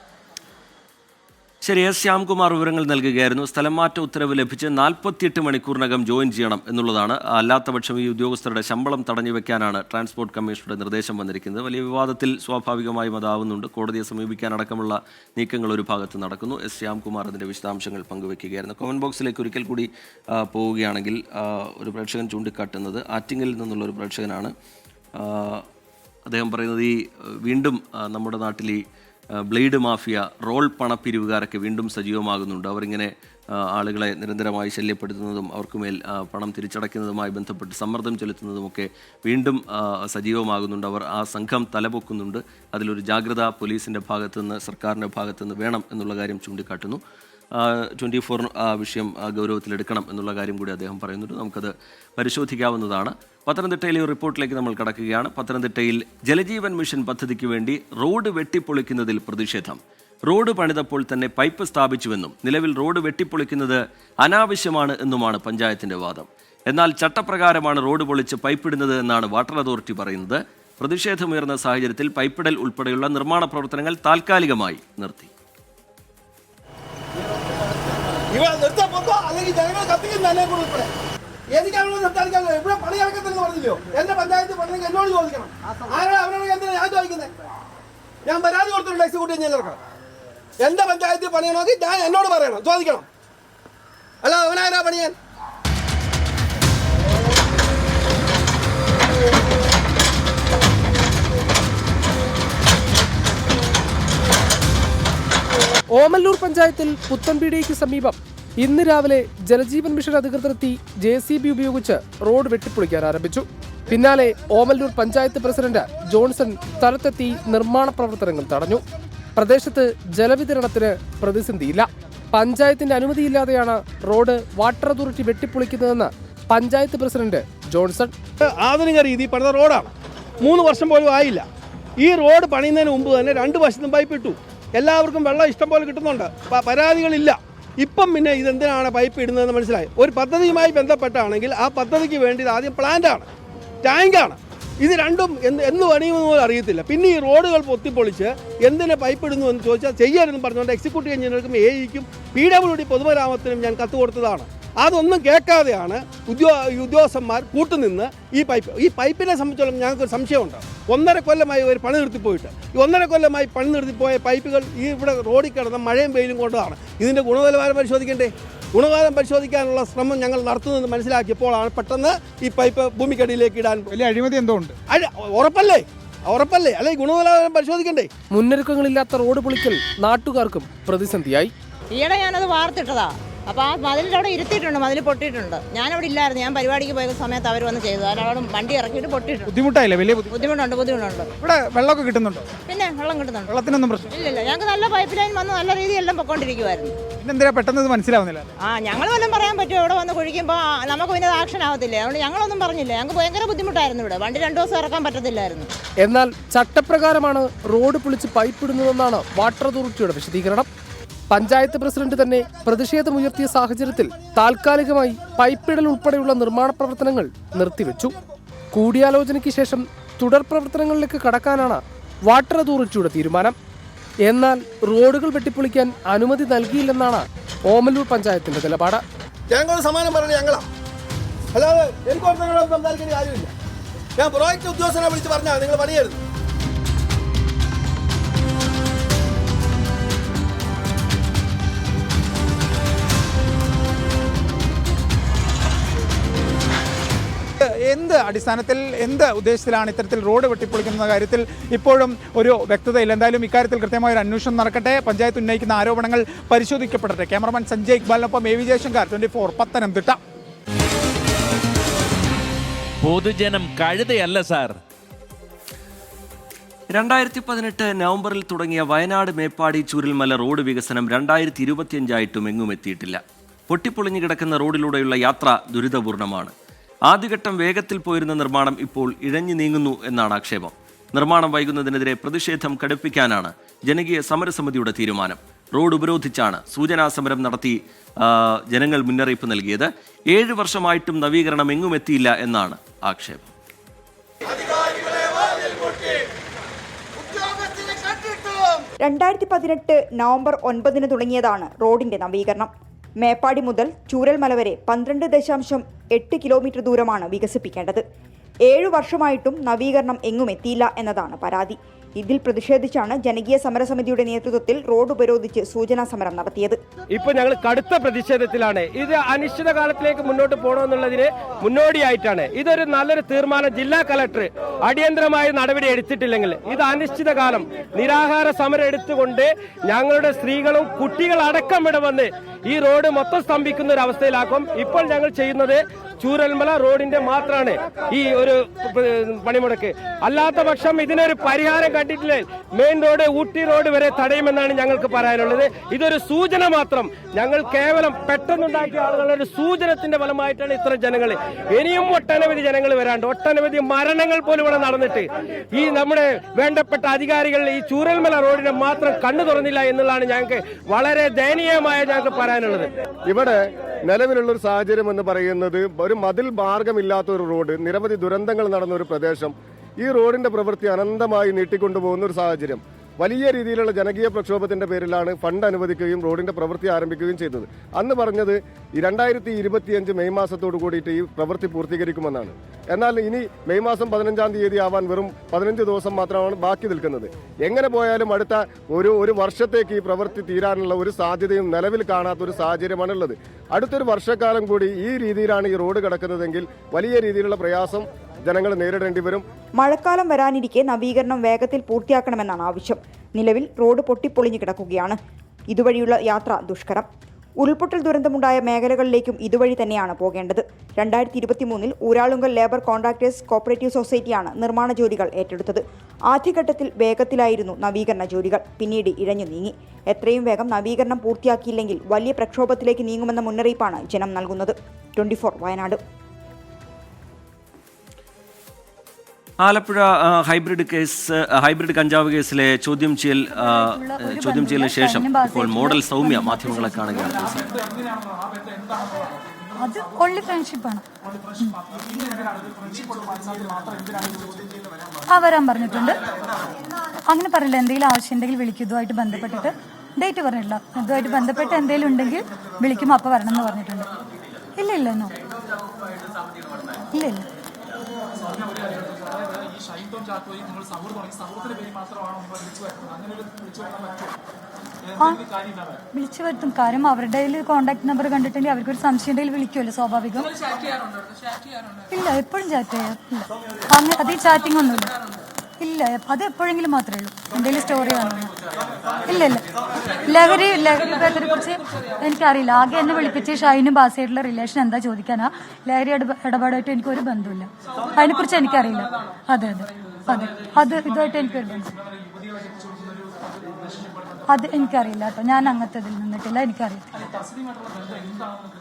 ശരി, S ശ്യാംകുമാർ വിവരങ്ങൾ നൽകുകയായിരുന്നു. സ്ഥലം മാറ്റ ഉത്തരവ് ലഭിച്ച് 48 മണിക്കൂറിനകം ജോയിൻ ചെയ്യണം എന്നുള്ളതാണ്. അല്ലാത്തപക്ഷം ഈ ഉദ്യോഗസ്ഥരുടെ ശമ്പളം തടഞ്ഞു വെക്കാനാണ് ട്രാൻസ്പോർട്ട് കമ്മീഷണറുടെ നിർദ്ദേശം വന്നിരിക്കുന്നത്. വലിയ വിവാദത്തിൽ സ്വാഭാവികമായും അതാവുന്നുണ്ട്. കോടതിയെ സമീപിക്കാനടക്കമുള്ള നീക്കങ്ങൾ ഒരു ഭാഗത്ത് നടക്കുന്നു. S ശ്യാംകുമാർ അതിൻ്റെ വിശദാംശങ്ങൾ പങ്കുവയ്ക്കുകയായിരുന്നു. കമന്റ് ബോക്സിലേക്ക് ഒരിക്കൽ കൂടി പോവുകയാണെങ്കിൽ ഒരു പ്രേക്ഷകൻ ചൂണ്ടിക്കാട്ടുന്നത് ആറ്റിങ്ങലിൽ നിന്നുള്ള ഒരു പ്രേക്ഷകനാണ്. അദ്ദേഹം പറയുന്നത് ഈ വീണ്ടും നമ്മുടെ നാട്ടിൽ ഈ ബ്ലേഡ് മാഫിയ, റോൾ പണപ്പിരിവുകാരൊക്കെ വീണ്ടും സജീവമാകുന്നുണ്ട്. അവരിങ്ങനെ ആളുകളെ നിരന്തരമായി ശല്യപ്പെടുത്തുന്നതും അവർക്കുമേൽ പണം തിരിച്ചടയ്ക്കുന്നതുമായി ബന്ധപ്പെട്ട് സമ്മർദ്ദം ചെലുത്തുന്നതുമൊക്കെ വീണ്ടും സജീവമാകുന്നുണ്ട്. അവർ ആ സംഘം തലപൊക്കുന്നുണ്ട്. അതിലൊരു ജാഗ്രത പോലീസിൻ്റെ ഭാഗത്തുനിന്ന്, സർക്കാരിൻ്റെ ഭാഗത്തുനിന്ന് വേണം എന്നുള്ള കാര്യം ചൂണ്ടിക്കാട്ടുന്നു. 24 വിഷയം ഗൗരവത്തിലെടുക്കണം എന്നുള്ള കാര്യം കൂടി അദ്ദേഹം പറയുന്നുണ്ട്. നമുക്കത് പരിശോധിക്കാവുന്നതാണ്. പത്തനംതിട്ടയിലെ ഒരു റിപ്പോർട്ടിലേക്ക് നമ്മൾ കടക്കുകയാണ്. പത്തനംതിട്ടയിൽ ജലജീവൻ മിഷൻ പദ്ധതിക്ക് വേണ്ടി റോഡ് വെട്ടിപ്പൊളിക്കുന്നതിൽ പ്രതിഷേധം. റോഡ് പണിതപ്പോൾ തന്നെ പൈപ്പ് സ്ഥാപിച്ചുവെന്നും നിലവിൽ റോഡ് വെട്ടിപ്പൊളിക്കുന്നത് അനാവശ്യമാണ് എന്നുമാണ് പഞ്ചായത്തിന്റെ വാദം. എന്നാൽ ചട്ടപ്രകാരമാണ് റോഡ് പൊളിച്ച് പൈപ്പിടുന്നത് എന്നാണ് വാട്ടർ അതോറിറ്റി പറയുന്നത്. പ്രതിഷേധമുയർന്ന സാഹചര്യത്തിൽ പൈപ്പിടൽ ഉൾപ്പെടെയുള്ള നിർമ്മാണ പ്രവർത്തനങ്ങൾ താൽക്കാലികമായി നിർത്തി. അല്ലെങ്കിൽ ജനങ്ങൾ കത്തിക്കുന്നതല്ലേ ഉൾപ്പെടെ എനിക്കാണോ സംസാരിക്കാമല്ലോ. ഇവിടെ പണി ഇറക്കത്തില്ലെന്ന് പറഞ്ഞില്ലയോ? എന്റെ പഞ്ചായത്ത് പണിയെങ്കിൽ എന്നോട് ചോദിക്കണം. ആരാണ് അവരോട് എന്തിനാണ് ഞാൻ ചോദിക്കുന്നത്? ഞാൻ പരാതി കൊടുത്തിട്ടുണ്ട് എക്സിക്യൂട്ടീവ് എഞ്ചിനീയർക്ക്. എന്റെ പഞ്ചായത്തിൽ പണിയണമെങ്കിൽ ഞാൻ എന്നോട് പറയണം, ചോദിക്കണം. അല്ല അവനാരാ പണിയാൻ? ഓമല്ലൂർ പഞ്ചായത്തിൽ പുത്തൻപീടിയയ്ക്ക് സമീപം ഇന്ന് രാവിലെ ജലജീവൻ മിഷൻ അധികൃതരെത്തി JCB ഉപയോഗിച്ച് റോഡ് വെട്ടിപ്പൊളിക്കാൻ ആരംഭിച്ചു. പിന്നാലെ ഓമല്ലൂർ പഞ്ചായത്ത് പ്രസിഡന്റ് ജോൺസൺ സ്ഥലത്തെത്തി നിർമ്മാണ പ്രവർത്തനങ്ങൾ തടഞ്ഞു. പ്രദേശത്ത് ജലവിതരണത്തിന് പ്രതിസന്ധിയില്ല. പഞ്ചായത്തിന്റെ അനുമതിയില്ലാതെയാണ് റോഡ് വാട്ടർ അതോറിറ്റി വെട്ടിപ്പൊളിക്കുന്നതെന്ന് പഞ്ചായത്ത് പ്രസിഡന്റ് ജോൺസൺ. ആധുനിക രീതി പണിത റോഡാണ്. 3 വർഷം പോലും ആയില്ല. ഈ റോഡ് പണിയുന്നതിന് മുമ്പ് തന്നെ 2 വശത്തും പൈപ്പ് ഇട്ടു. എല്ലാവർക്കും വെള്ളം ഇഷ്ടം പോലെ കിട്ടുന്നുണ്ട്. പരാതികളില്ല. ഇപ്പം പിന്നെ ഇതെന്തിനാണ് പൈപ്പ് ഇടുന്നതെന്ന് മനസ്സിലായി. ഒരു പദ്ധതിയുമായി ബന്ധപ്പെട്ടാണെങ്കിൽ ആ പദ്ധതിക്ക് വേണ്ടി ആദ്യം പ്ലാന്റാണ്, ടാങ്കാണ്. ഇത് രണ്ടും എന്ന് പണിയുമെന്ന് പോലും അറിയത്തില്ല. പിന്നെ ഈ റോഡുകൾ പൊത്തിപ്പൊളിച്ച് എന്തിനെ പൈപ്പ് ഇടുന്നു എന്ന് ചോദിച്ചാൽ ചെയ്യരുതെന്ന് പറഞ്ഞുകൊണ്ട് എക്സിക്യൂട്ടീവ് എഞ്ചിനീയർക്കും AEക്കും PWD പൊതുമരാമത്തിനും ഞാൻ കത്ത് കൊടുത്തതാണ്. അതൊന്നും കേൾക്കാതെയാണ് ഉദ്യോഗസ്ഥന്മാർ കൂട്ടുനിന്ന് ഈ പൈപ്പിനെ സംബന്ധിച്ചോളം ഞങ്ങൾക്കൊരു സംശയമുണ്ട്. 1.5 കൊല്ലമായി ഒരു പണി നിർത്തിപ്പോയിട്ട് ഈ 1.5 കൊല്ലമായി പണി നിർത്തിപ്പോയ പൈപ്പുകൾ ഈ ഇവിടെ റോഡിൽ കിടന്ന മഴയും വെയിലും കൊണ്ടതാണ്. ഇതിൻ്റെ ഗുണനിലവാരം പരിശോധിക്കണ്ടേ? ഗുണനിലവാരം പരിശോധിക്കാനുള്ള ശ്രമം ഞങ്ങൾ നടത്തുന്നത് മനസ്സിലാക്കിയപ്പോഴാണ് പെട്ടെന്ന് ഈ പൈപ്പ് ഭൂമിക്കടിയിലേക്ക് ഇടാൻ. വലിയ അഴിമതി എന്തോ ഉണ്ട്. ഉറപ്പല്ലേ അല്ലെ? ഗുണനിലവാരം പരിശോധിക്കണ്ടേ? മുന്നൊരുക്കങ്ങളില്ലാത്ത റോഡ് പൊളിക്കൽ നാട്ടുകാർക്കും പ്രതിസന്ധിയായി. ഈയിടെ ഞാനത് വാർത്തിട്ടതാ. അപ്പോൾ ആ മതിലിൻ്റെ അവിടെ ഇരുത്തിയിട്ടുണ്ട്, മതിൽ പൊട്ടിയിട്ടുണ്ട്. ഞാനവിടെ ഇല്ലായിരുന്നു. ഞാൻ പരിപാടിക്ക് പോയ സമയത്ത് അവർ വന്ന് ചെയ്തു. അതിനവിടെ വണ്ടി ഇറക്കിയിട്ട് പൊട്ടിയിട്ടുണ്ട്. ബുദ്ധിമുട്ടായില്ലേ? വലിയ ബുദ്ധിമുട്ടുണ്ട്. ഇവിടെ വെള്ളമൊക്കെ കിട്ടുന്നുണ്ടോ? പിന്നെ വെള്ളം കിട്ടുന്നുണ്ട്. വെള്ളത്തിനൊന്നും പ്രശ്നം ഇല്ല. ഞങ്ങൾക്ക് നല്ല പൈപ്പ് ലൈൻ വന്ന് നല്ല രീതിയിലെല്ലാം പൊക്കോണ്ടിരിക്കുമായിരുന്നു. പിന്നെന്തിനാ പെട്ടെന്ന് മനസ്സിലാവുന്നില്ല? ഞങ്ങൾ വല്ലതും പറയാൻ പറ്റുമോ? ഇവിടെ വന്ന് കുഴിക്കുമ്പോൾ നമുക്ക് പിന്നെ ആക്ഷൻ ആവത്തില്ലേ? അതുകൊണ്ട് ഞങ്ങളൊന്നും പറഞ്ഞില്ല. ഞങ്ങൾക്ക് ഭയങ്കര ബുദ്ധിമുട്ടായിരുന്നു. ഇവിടെ വണ്ടി 2 ദിവസം ഇറക്കാൻ പറ്റത്തില്ലായിരുന്നു. എന്നാൽ ചട്ടപ്രകാരമാണ് റോഡ് പൊളിച്ച് പൈപ്പിടുന്നതെന്നാണ് വാട്ടർ അതോറിറ്റിയുടെ വിശദീകരണം. പഞ്ചായത്ത് പ്രസിഡന്റ് തന്നെ പ്രതിഷേധമുയർത്തിയ സാഹചര്യത്തിൽ താൽക്കാലികമായി പൈപ്പിടൽ ഉൾപ്പെടെയുള്ള നിർമ്മാണ പ്രവർത്തനങ്ങൾ നിർത്തിവെച്ചു. കൂടിയാലോചനയ്ക്ക് ശേഷം തുടർ പ്രവർത്തനങ്ങളിലേക്ക് കടക്കാനാണ് വാട്ടർ അതോറിറ്റിയുടെ തീരുമാനം. എന്നാൽ റോഡുകൾ വെട്ടിപ്പൊളിക്കാൻ അനുമതി നൽകിയില്ലെന്നാണ് ഓമല്ലൂർ പഞ്ചായത്തിന്റെ നിലപാട്. ഞങ്ങളൊരു സമാനം പറഞ്ഞത് ഞങ്ങളാ, അല്ലാതെ എനിക്ക് സംസാരിക്കേണ്ട കാര്യമില്ല. ഞാൻ പ്രോജക്ട് ഉദ്യോഗസ്ഥനെ വിളിച്ച് പറഞ്ഞാൽ നിങ്ങൾ പണിയരുത്. എന്ത് അടിസ്ഥാനത്തിൽ, എന്ത് ഉദ്ദേശത്തിലാണ് ഇത്തരത്തിൽ റോഡ് വെട്ടിപ്പൊളിക്കുന്ന കാര്യത്തിൽ ഇപ്പോഴും ഒരു വ്യക്തതയില്ല. എന്തായാലും ഇക്കാര്യത്തിൽ കൃത്യമായ ഒരു അന്വേഷണം നടക്കട്ടെ. പഞ്ചായത്ത് ഉന്നയിക്കുന്ന ആരോപണങ്ങൾ പരിശോധിക്കപ്പെടട്ടെ. ക്യാമറമാൻ സഞ്ജയ് ഇക്ബാലിനൊപ്പം AV ജയശങ്കർ, 24 പത്തനംതിട്ട. പൊതുജനം കഴുതയല്ല സാർ. 2018 നവംബറിൽ തുടങ്ങിയ വയനാട് മേപ്പാടി ചൂരൽമല റോഡ് വികസനം 2025 എങ്ങും എത്തിയിട്ടില്ല. പൊട്ടിപ്പൊളിഞ്ഞു കിടക്കുന്ന റോഡിലൂടെയുള്ള യാത്ര ദുരിതപൂർണമാണ്. ആദ്യഘട്ടം വേഗത്തിൽ പോയിരുന്ന നിർമ്മാണം ഇപ്പോൾ ഇഴഞ്ഞു നീങ്ങുന്നു എന്നാണ് ആക്ഷേപം. നിർമ്മാണം വൈകുന്നതിനെതിരെ പ്രതിഷേധം കടുപ്പിക്കാനാണ് ജനകീയ സമരസമിതിയുടെ തീരുമാനം. റോഡ് ഉപരോധിച്ചാണ് സൂചനാ സമരം നടത്തി ജനങ്ങൾ മുന്നറിയിപ്പ് നൽകിയത്. 7 വർഷമായിട്ടും നവീകരണം എങ്ങും എത്തിയില്ല എന്നാണ് ആക്ഷേപം. 2018 നവംബർ 9 തുടങ്ങിയതാണ് റോഡിന്റെ നവീകരണം. മേപ്പാടി മുതൽ ചൂരൽമല വരെ 12.8 കിലോമീറ്റർ ദൂരമാണ് വികസിപ്പിക്കേണ്ടത്. 7 വർഷമായിട്ടും നവീകരണം എങ്ങും എത്തിയില്ല എന്നതാണ് പരാതി. ഇതിൽ പ്രതിഷേധിച്ചാണ് ജനകീയ സമരസമിതിയുടെ നേതൃത്വത്തിൽ റോഡ് ഉപരോധിച്ച് സൂചനാ സമരം നടത്തിയത്. ഇപ്പൊ ഞങ്ങൾ കടുത്ത പ്രതിഷേധത്തിലാണ്. ഇത് അനിശ്ചിതകാലത്തിലേക്ക് മുന്നോട്ട് പോകണമെന്നുള്ളതിന് മുന്നോടിയായിട്ടാണ്. ഇതൊരു നല്ലൊരു തീർമാനം ജില്ലാ കളക്ടർ അടിയന്തരമായ നടപടി എടുത്തിട്ടില്ലെങ്കിൽ ഇത് അനിശ്ചിതകാലം നിരാഹാര സമരം എടുത്തുകൊണ്ട് ഞങ്ങളുടെ സ്ത്രീകളും കുട്ടികളടക്കം ഇവിടെ വന്ന് ഈ റോഡ് മൊത്തം സ്തംഭിക്കുന്ന ഒരു അവസ്ഥയിലാക്കും. ഇപ്പോൾ ഞങ്ങൾ ചെയ്യുന്നത് ചൂരൽമല റോഡിന്റെ മാത്രമാണ് ഈ ഒരു പണിമുടക്ക്. അല്ലാത്ത പക്ഷം ഇതിനൊരു പരിഹാരം കണ്ടിട്ടില്ലേ മെയിൻ റോഡ് ഊട്ടി റോഡ് വരെ തടയുമെന്നാണ് ഞങ്ങൾക്ക് പറയാനുള്ളത്. ഇതൊരു സൂചന മാത്രം. ഞങ്ങൾ കേവലം പെട്ടെന്നുണ്ടാക്കിയ ആളുകളുടെ ഒരു സൂചനത്തിന്റെ ഫലമായിട്ടാണ് ഇത്ര ജനങ്ങൾ. ഇനിയും ഒട്ടനവധി ജനങ്ങൾ വരാണ്ട്, ഒട്ടനവധി മരണങ്ങൾ പോലും ഇവിടെ നടന്നിട്ട് ഈ നമ്മുടെ വേണ്ടപ്പെട്ട അധികാരികൾ ഈ ചൂരൽമല റോഡിനെ മാത്രം കണ്ണു തുറന്നില്ല എന്നുള്ളതാണ് ഞങ്ങൾക്ക് വളരെ ദയനീയമായ ഞങ്ങൾക്ക് പറയാനുള്ളത്. ഇവിടെ നിലവിലുള്ള ഒരു സാഹചര്യം എന്ന് പറയുന്നത് ഒരു മതിൽ മാർഗമില്ലാത്ത ഒരു റോഡ്, നിരവധി ദുരന്തങ്ങൾ നടന്ന ഒരു പ്രദേശം, ഈ റോഡിന്റെ പ്രവൃത്തി അനന്തമായി നീട്ടിക്കൊണ്ടുപോകുന്ന ഒരു സാഹചര്യം. വലിയ രീതിയിലുള്ള ജനകീയ പ്രക്ഷോഭത്തിന്റെ പേരിലാണ് ഫണ്ട് അനുവദിക്കുകയും റോഡിന്റെ പ്രവൃത്തി ആരംഭിക്കുകയും ചെയ്തത്. അന്ന് പറഞ്ഞത് 2025 മെയ് മാസത്തോടു കൂടിയിട്ട് ഈ പ്രവൃത്തി പൂർത്തീകരിക്കുമെന്നാണ്. എന്നാൽ ഇനി മെയ് മാസം 15-ാം തീയതി ആവാൻ വെറും 15 ദിവസം മാത്രമാണ് ബാക്കി നിൽക്കുന്നത്. എങ്ങനെ പോയാലും അടുത്ത ഒരു വർഷത്തേക്ക് ഈ പ്രവൃത്തി തീരാനുള്ള ഒരു സാധ്യതയും നിലവിൽ കാണാത്ത ഒരു സാഹചര്യമാണുള്ളത്. അടുത്തൊരു വർഷക്കാലം കൂടി ഈ രീതിയിലാണ് ഈ റോഡ് കിടക്കുന്നതെങ്കിൽ വലിയ രീതിയിലുള്ള പ്രയാസം ജനങ്ങൾ നേരിടേണ്ടി വരും. മഴക്കാലം വരാനിരിക്കെ നവീകരണം വേഗത്തിൽ പൂർത്തിയാക്കണമെന്നാണ് ആവശ്യം. നിലവിൽ റോഡ് പൊട്ടിപ്പൊളിഞ്ഞു കിടക്കുകയാണ്. ഇതുവഴിയുള്ള യാത്ര ദുഷ്കരം. ഉരുൾപൊട്ടൽ ദുരന്തമുണ്ടായ മേഖലകളിലേക്കും ഇതുവഴി തന്നെയാണ് പോകേണ്ടത്. 2023 ഊരാളുങ്കൽ ലേബർ കോൺട്രാക്ടേഴ്സ് കോപ്പറേറ്റീവ് സൊസൈറ്റിയാണ് നിർമ്മാണ ജോലികൾ ഏറ്റെടുത്തത്. ആദ്യഘട്ടത്തിൽ വേഗത്തിലായിരുന്നു നവീകരണ ജോലികൾ, പിന്നീട് ഇഴഞ്ഞു നീങ്ങി. എത്രയും വേഗം നവീകരണം പൂർത്തിയാക്കിയില്ലെങ്കിൽ വലിയ പ്രക്ഷോഭത്തിലേക്ക് നീങ്ങുമെന്ന മുന്നറിയിപ്പാണ് ജനം നൽകുന്നത്. 24 വയനാട്. ആലപ്പുഴ ഹൈബ്രിഡ് കഞ്ചാവ് കേസിലെ ചോദ്യം ചെയ്യലിന് ശേഷം ഇപ്പോൾ മോഡൽ സൗമ്യ മാധ്യമങ്ങളെ കാണുകയാണ്. അത് ഓൺലി ഫ്രണ്ട്ഷിപ്പാണ്. വരാൻ പറഞ്ഞിട്ടുണ്ട്. അങ്ങനെ പറയില്ല. എന്തെങ്കിലും ആവശ്യം ഉണ്ടെങ്കിൽ വിളിക്കും. ഇതുമായിട്ട് ബന്ധപ്പെട്ടിട്ട് ഡേറ്റ് പറഞ്ഞിട്ടില്ല. ഇതുമായിട്ട് ബന്ധപ്പെട്ട് എന്തെങ്കിലും ഉണ്ടെങ്കിൽ വിളിക്കും, അപ്പോൾ വരണം എന്ന് പറഞ്ഞിട്ടുണ്ട്. ഇല്ല ഇല്ല ഇല്ല. വിളിച്ചു വരുത്തും. കാര്യം അവരുടെ കോണ്ടാക്ട് നമ്പർ കണ്ടിട്ടുണ്ടെങ്കിൽ അവർക്കൊരു സംശയം ഉണ്ടെങ്കിൽ വിളിക്കുമല്ലോ, സ്വാഭാവികം. ഇല്ല, എപ്പോഴും ചാറ്റ് ചെയ്യാം. അങ്ങനെ അതേ ചാറ്റിംഗ് ഒന്നുമില്ല. ഇല്ല, അത് എപ്പോഴെങ്കിലും മാത്രമേ ഉള്ളൂ. എന്തെങ്കിലും സ്റ്റോറി കാണുന്നു. ഇല്ല ഇല്ല. ലഹരി ഉപയോഗത്തിനെ കുറിച്ച് എനിക്കറിയില്ല. ആകെ എന്നെ വിളിപ്പിച്ച് ഷൈനും ബാസയായിട്ടുള്ള റിലേഷൻ എന്താ ചോദിക്കാനാ. ലഹരി ഇടപാടായിട്ട് എനിക്കൊരു ബന്ധമില്ല. അതിനെക്കുറിച്ച് എനിക്കറിയില്ല. അതെ അതെ അതെ അത് ഇതുമായിട്ട് എനിക്കൊരു ബന്ധം അത് എനിക്കറിയില്ല കേട്ടോ. ഞാൻ അങ്ങനത്തെ ഇതിൽ നിന്നിട്ടില്ല, എനിക്കറിയത്തില്ല.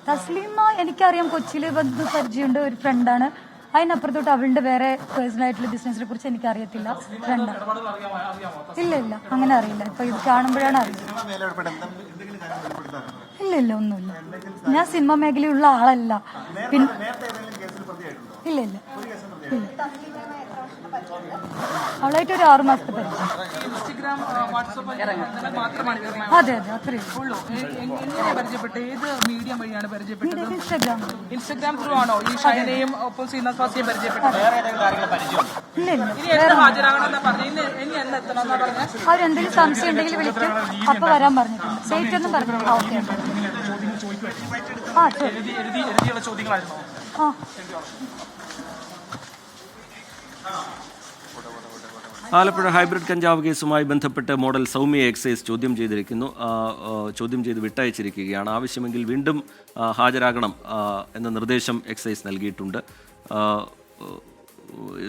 തസ്ലീമ എനിക്കറിയാം, കൊച്ചിയിൽ ബന്ധു പരിചയമുണ്ട്, ഒരു ഫ്രണ്ടാണ്. അതിനപ്പുറത്തോട്ട് അവളുടെ വേറെ പേഴ്സണൽ ആയിട്ടുള്ള ബിസിനസിനെ കുറിച്ച് എനിക്കറിയത്തില്ല. ഫ്രണ്ടാണ്. ഇല്ല ഇല്ല, അങ്ങനെ അറിയില്ല. ഇപ്പൊ ഇത് കാണുമ്പോഴാണ് അറിയുന്നത്. ഇല്ല ഇല്ല, ഒന്നുമില്ല. ഞാൻ സിനിമ മേഖലയുള്ള ആളല്ല. ഇല്ല ഇല്ല. അവളായിട്ട് ഒരു 6 മാസത്തെ പരിചയം. അതെ അതെ, അത്രയും. ഇൻസ്റ്റഗ്രാം ത്രൂ ആണോ ഈ ഷൈനയും ഒപ്പം ശ്രീനാഥ് പരിചയപ്പെട്ടത്? ഇല്ല ഇല്ല. അവരെന്തെങ്കിലും സംശയം ഉണ്ടെങ്കിൽ വിളിക്കും, അപ്പൊ വരാൻ പറഞ്ഞിട്ടുണ്ട്. ഡേറ്റ് ഒന്നും പറഞ്ഞിട്ടില്ല. ഓക്കെ. ആലപ്പുഴ ഹൈബ്രിഡ് കഞ്ചാവ് കേസുമായി ബന്ധപ്പെട്ട് മോഡൽ സൗമ്യ എക്സൈസ് ചോദ്യം ചെയ്ത് വിട്ടയച്ചിരിക്കുകയാണ്. ആവശ്യമെങ്കിൽ വീണ്ടും ഹാജരാകണം എന്ന നിർദ്ദേശം എക്സൈസ് നൽകിയിട്ടുണ്ട്.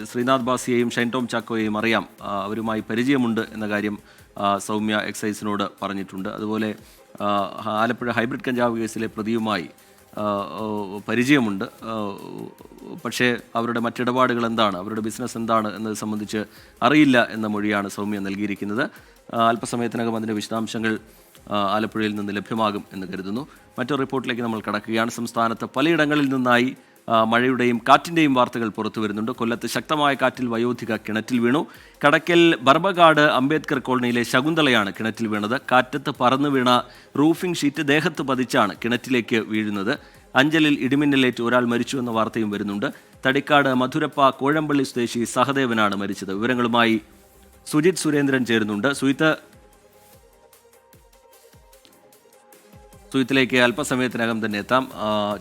ശ്രീനാഥ് ബാസിയെയും ഷൈൻ ടോം ചാക്കോയെയും അറിയാം, അവരുമായി പരിചയമുണ്ട് എന്ന കാര്യം സൗമ്യ എക്സൈസിനോട് പറഞ്ഞിട്ടുണ്ട്. അതുപോലെ ആലപ്പുഴ ഹൈബ്രിഡ് കഞ്ചാവ് കേസിലെ പ്രതിയുമായി പരിചയമുണ്ട്. പക്ഷേ അവരുടെ മറ്റിടപാടുകൾ എന്താണ്, അവരുടെ ബിസിനസ് എന്താണ് എന്നത് സംബന്ധിച്ച് അറിയില്ല എന്ന മൊഴിയാണ് സൗമ്യ നൽകിയിരിക്കുന്നത്. അല്പസമയത്തിനകം അതിൻ്റെ വിശദാംശങ്ങൾ ആലപ്പുഴയിൽ നിന്ന് ലഭ്യമാകും എന്ന് കരുതുന്നു. മറ്റൊരു റിപ്പോർട്ടിലേക്ക് നമ്മൾ കടക്കുകയാണ്. സംസ്ഥാനത്ത് പലയിടങ്ങളിൽ നിന്നായി മഴയുടെയും കാറ്റിൻ്റെയും വാർത്തകൾ പുറത്തു വരുന്നുണ്ട്. കൊല്ലത്ത് ശക്തമായ കാറ്റിൽ വയോധിക കിണറ്റിൽ വീണു. കടക്കൽ ബർബകാട് അംബേദ്കർ കോളനിയിലെ ശകുന്തളയാണ് കിണറ്റിൽ വീണത്. കാറ്റത്ത് പറന്നു വീണ റൂഫിംഗ് ഷീറ്റ് ദേഹത്ത് പതിച്ചാണ് കിണറ്റിലേക്ക് വീഴുന്നത്. അഞ്ചലിൽ ഇടിമിന്നലേറ്റ് ഒരാൾ മരിച്ചു എന്ന വാർത്തയും വരുന്നുണ്ട്. തടിക്കാട് മധുരപ്പ കോഴമ്പള്ളി സ്വദേശി സഹദേവനാണ് മരിച്ചത്. വിവരങ്ങളുമായി സുജിത് സുരേന്ദ്രൻ ചേരുന്നുണ്ട്. സുജിത്തിലേക്ക് അല്പസമയത്തിനകം തന്നെ എത്താം.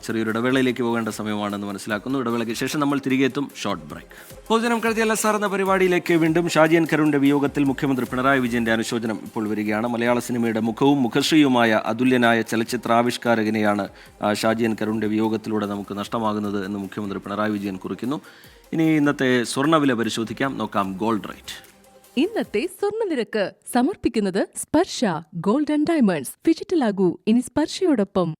ചെറിയൊരു ഇടവേളയിലേക്ക് പോകേണ്ട സമയമാണെന്ന് മനസ്സിലാക്കുന്നു. ഇടവേളയ്ക്ക് ശേഷം നമ്മൾ തിരികെ എത്തും. Short break. പൊതുജനം കരുതിയല്ല സാർ എന്ന പരിപാടിയിലേക്ക് വീണ്ടും. ഷാജിയൻ കരുണിന്റെ വിയോഗത്തിൽ മുഖ്യമന്ത്രി പിണറായി വിജയന്റെ അനുശോചനം ഇപ്പോൾ വരികയാണ്. മലയാള സിനിമയുടെ മുഖവും മുഖശ്രീയുമായ അതുല്യനായ ചലച്ചിത്രാവിഷ്കാരകനെയാണ് ഷാജിയൻ കരുണിന്റെ വിയോഗത്തിലൂടെ നമുക്ക് നഷ്ടമാകുന്നത് എന്ന് മുഖ്യമന്ത്രി പിണറായി വിജയൻ കുറിക്കുന്നു. ഇനി ഇന്നത്തെ സ്വർണ്ണവില പരിശോധിക്കാം. നോക്കാം ഗോൾഡ് റേറ്റ്. ഇന്നത്തെ സ്വർണ്ണനിരക്ക് സമർപ്പിക്കുന്നത് സ്പർശ ഗോൾഡ് ആൻഡ് ഡയമണ്ട്സ്. ഡിജിറ്റലാകൂ ഇനി സ്പർശയോടൊപ്പം.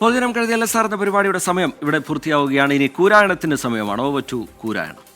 പൊതുജനം കരുതിയല്ല സാർ എന്ന പരിപാടിയുടെ സമയം ഇവിടെ പൂർത്തിയാവുകയാണ്. ഇനി കൂരായണത്തിന്റെ സമയമാണ്. Over to കൂരായണം.